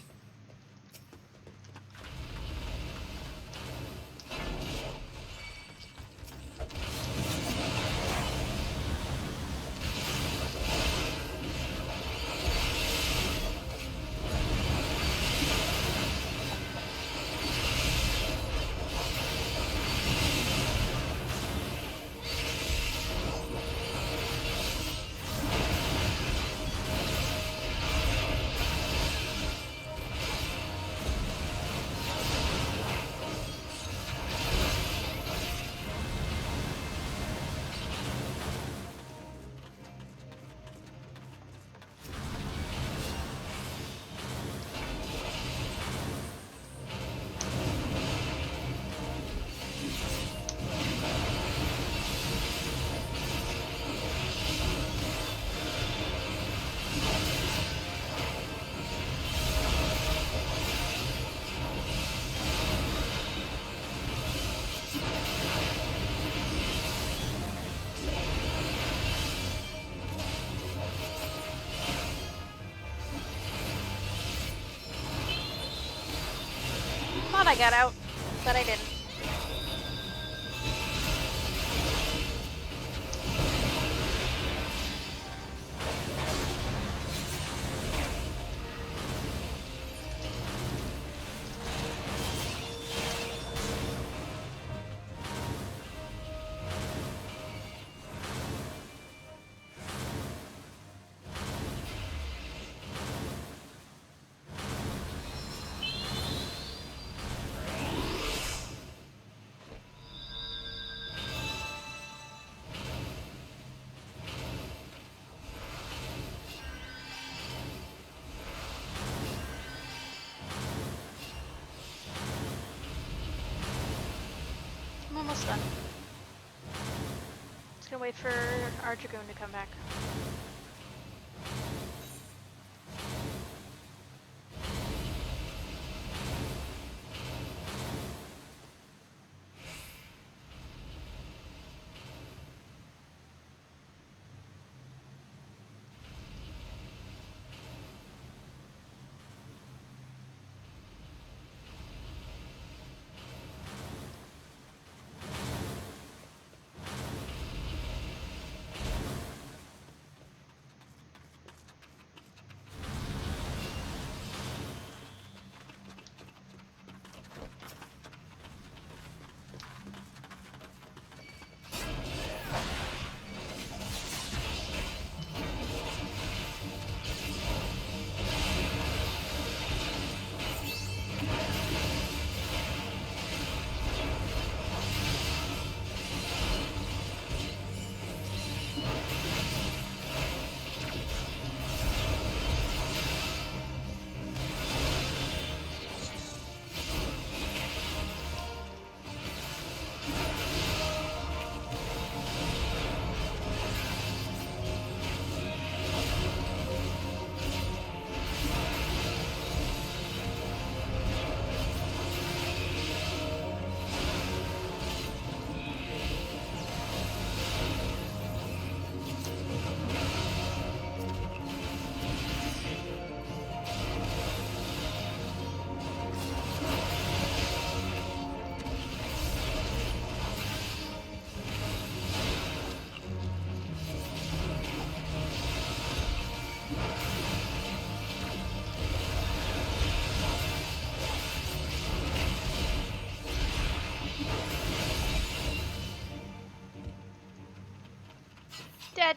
I got out, but I didn't. Almost done. Just gonna wait for our Dragoon to come back. Dead.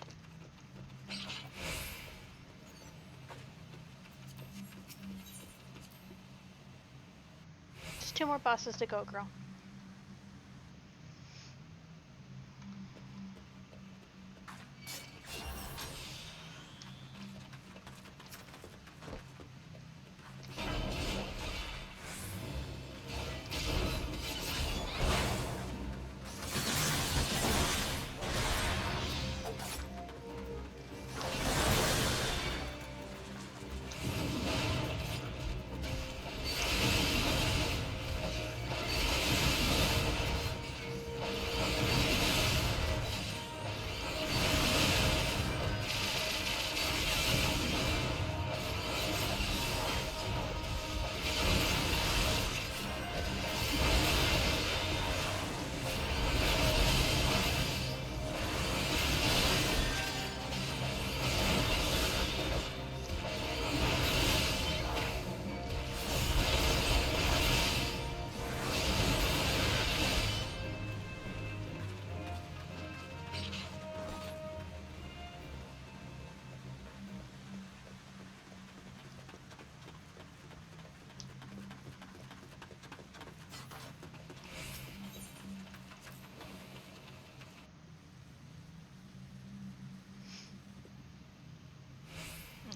Just 2 more bosses to go, girl.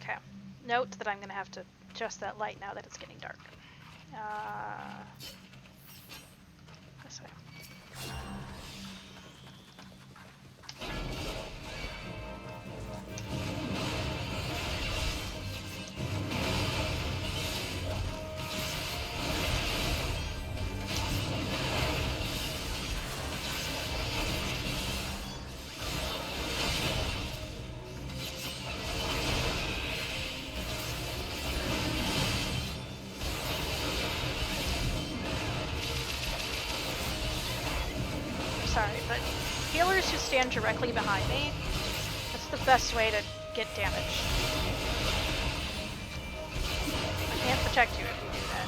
Okay. Note that I'm going to have to adjust that light now that it's getting dark. This way. sorry, but healers who stand directly behind me, that's the best way to get damage. I can't protect you if you do that.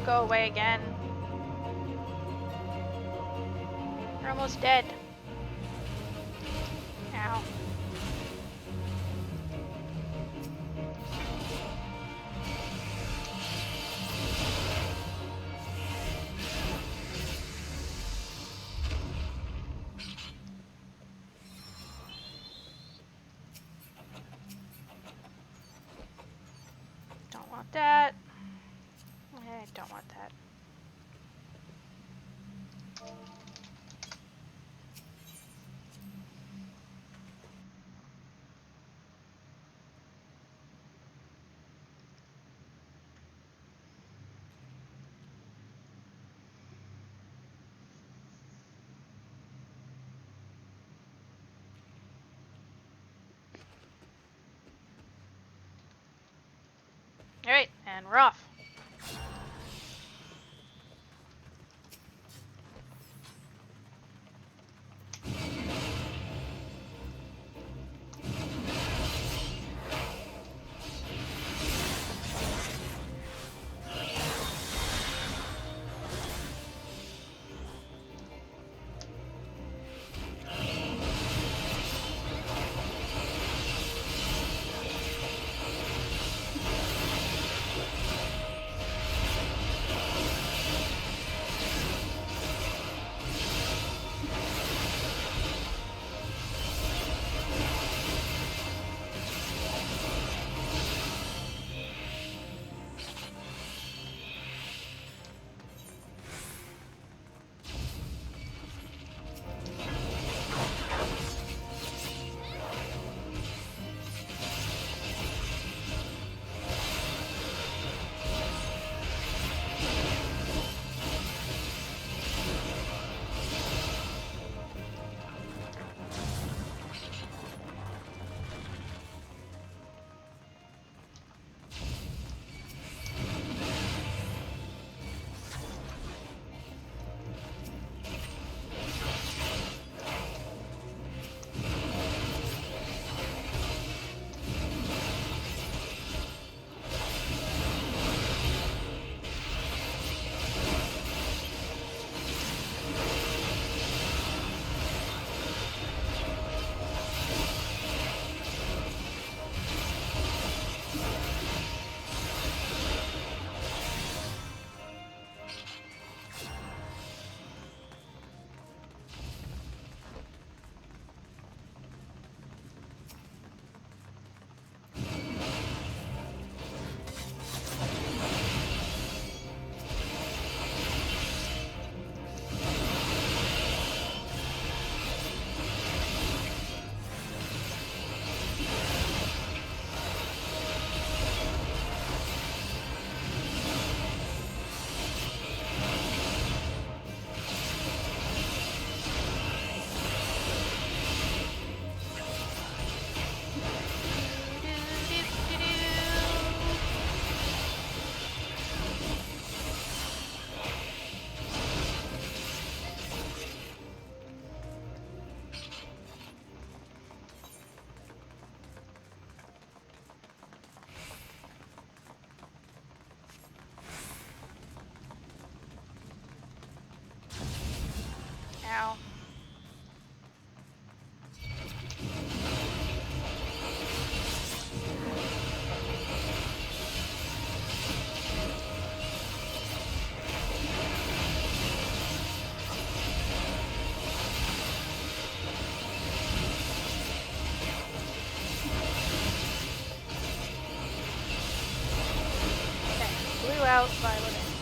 Go away again. You're almost dead. Ow. Don't want that. I don't want that. Alright, and we're off.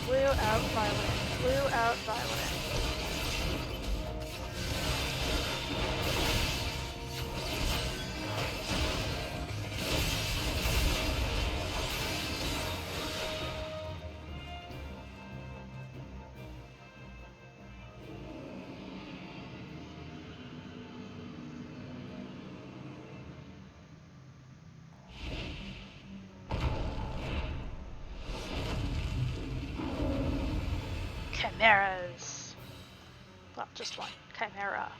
Blue out, violet in. Blue out, violet in. Chimeras. Well, just one. Chimera.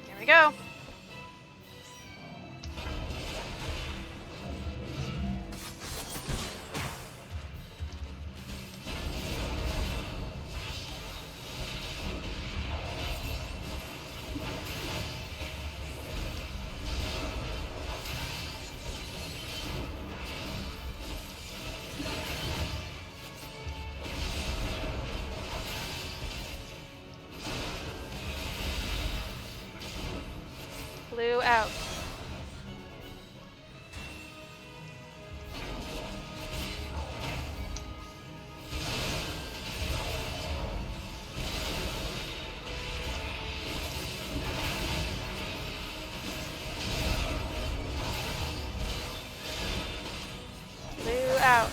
Here we go. Blue out. Blue out.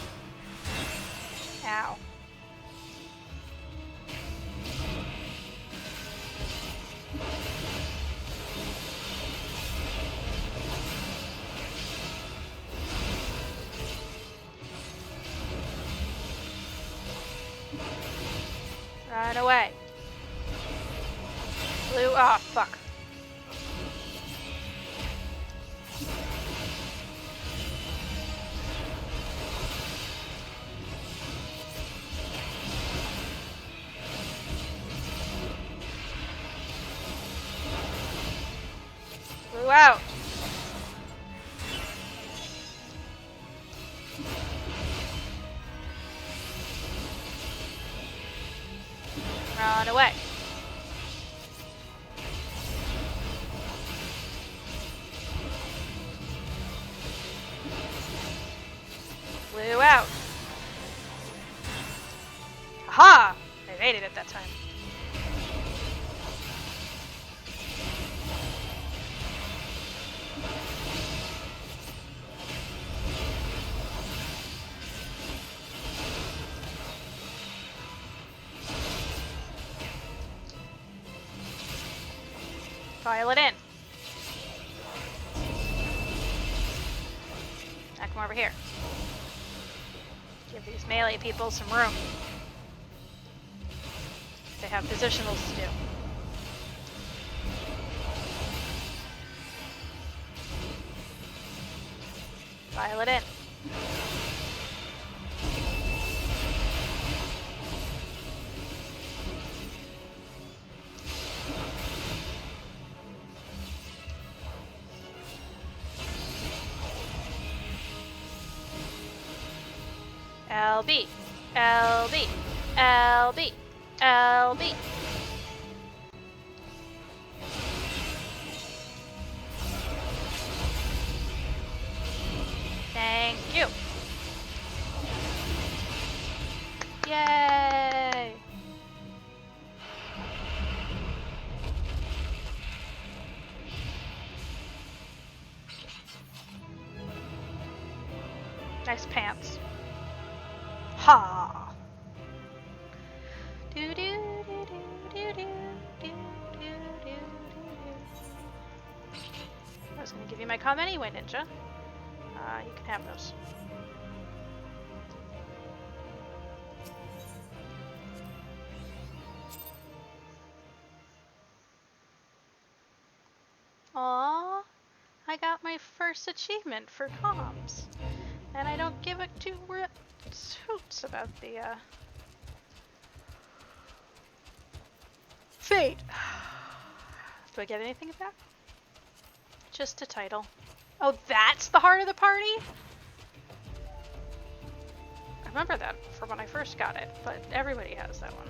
Ow. Run away. Blue, oh fuck. Blue out. Run away. Blue out. Aha! I evaded it that time. Violet in. Now come over here. Give these melee people some room. They have positionals to do. Violet in. LB, LB, LB, LB. Thank you. Yay! Nice pants. Ha! Do do do do do do do do do. I was gonna give you my comm anyway, Ninja. You can have those. Aww, I got my first achievement for comms, and I don't give a two hoots about the fate. Do I get anything back? Just a title. Oh, that's the heart of the party? I remember that from when I first got it, but everybody has that one.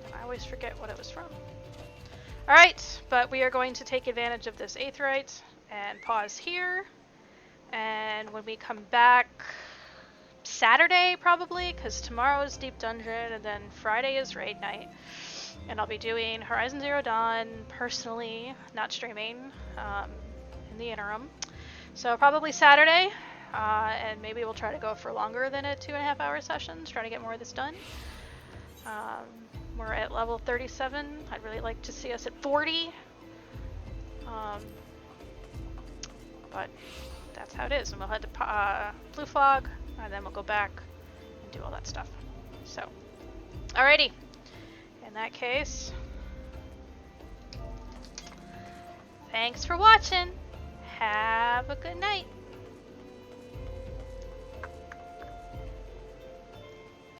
And I always forget what it was from. Alright, but we are going to take advantage of this Aetheryte and pause here. And when we come back Saturday, probably, because tomorrow is Deep Dungeon, and then Friday is Raid Night. And I'll be doing Horizon Zero Dawn personally, not streaming, in the interim. So probably Saturday, and maybe we'll try to go for longer than a 2.5 hour sessions, try to get more of this done. We're at level 37. I'd really like to see us at 40. But that's how it is. And we'll head to Blue Fog, and then we'll go back and do all that stuff. So, alrighty. In that case, thanks for watching. Have a good night.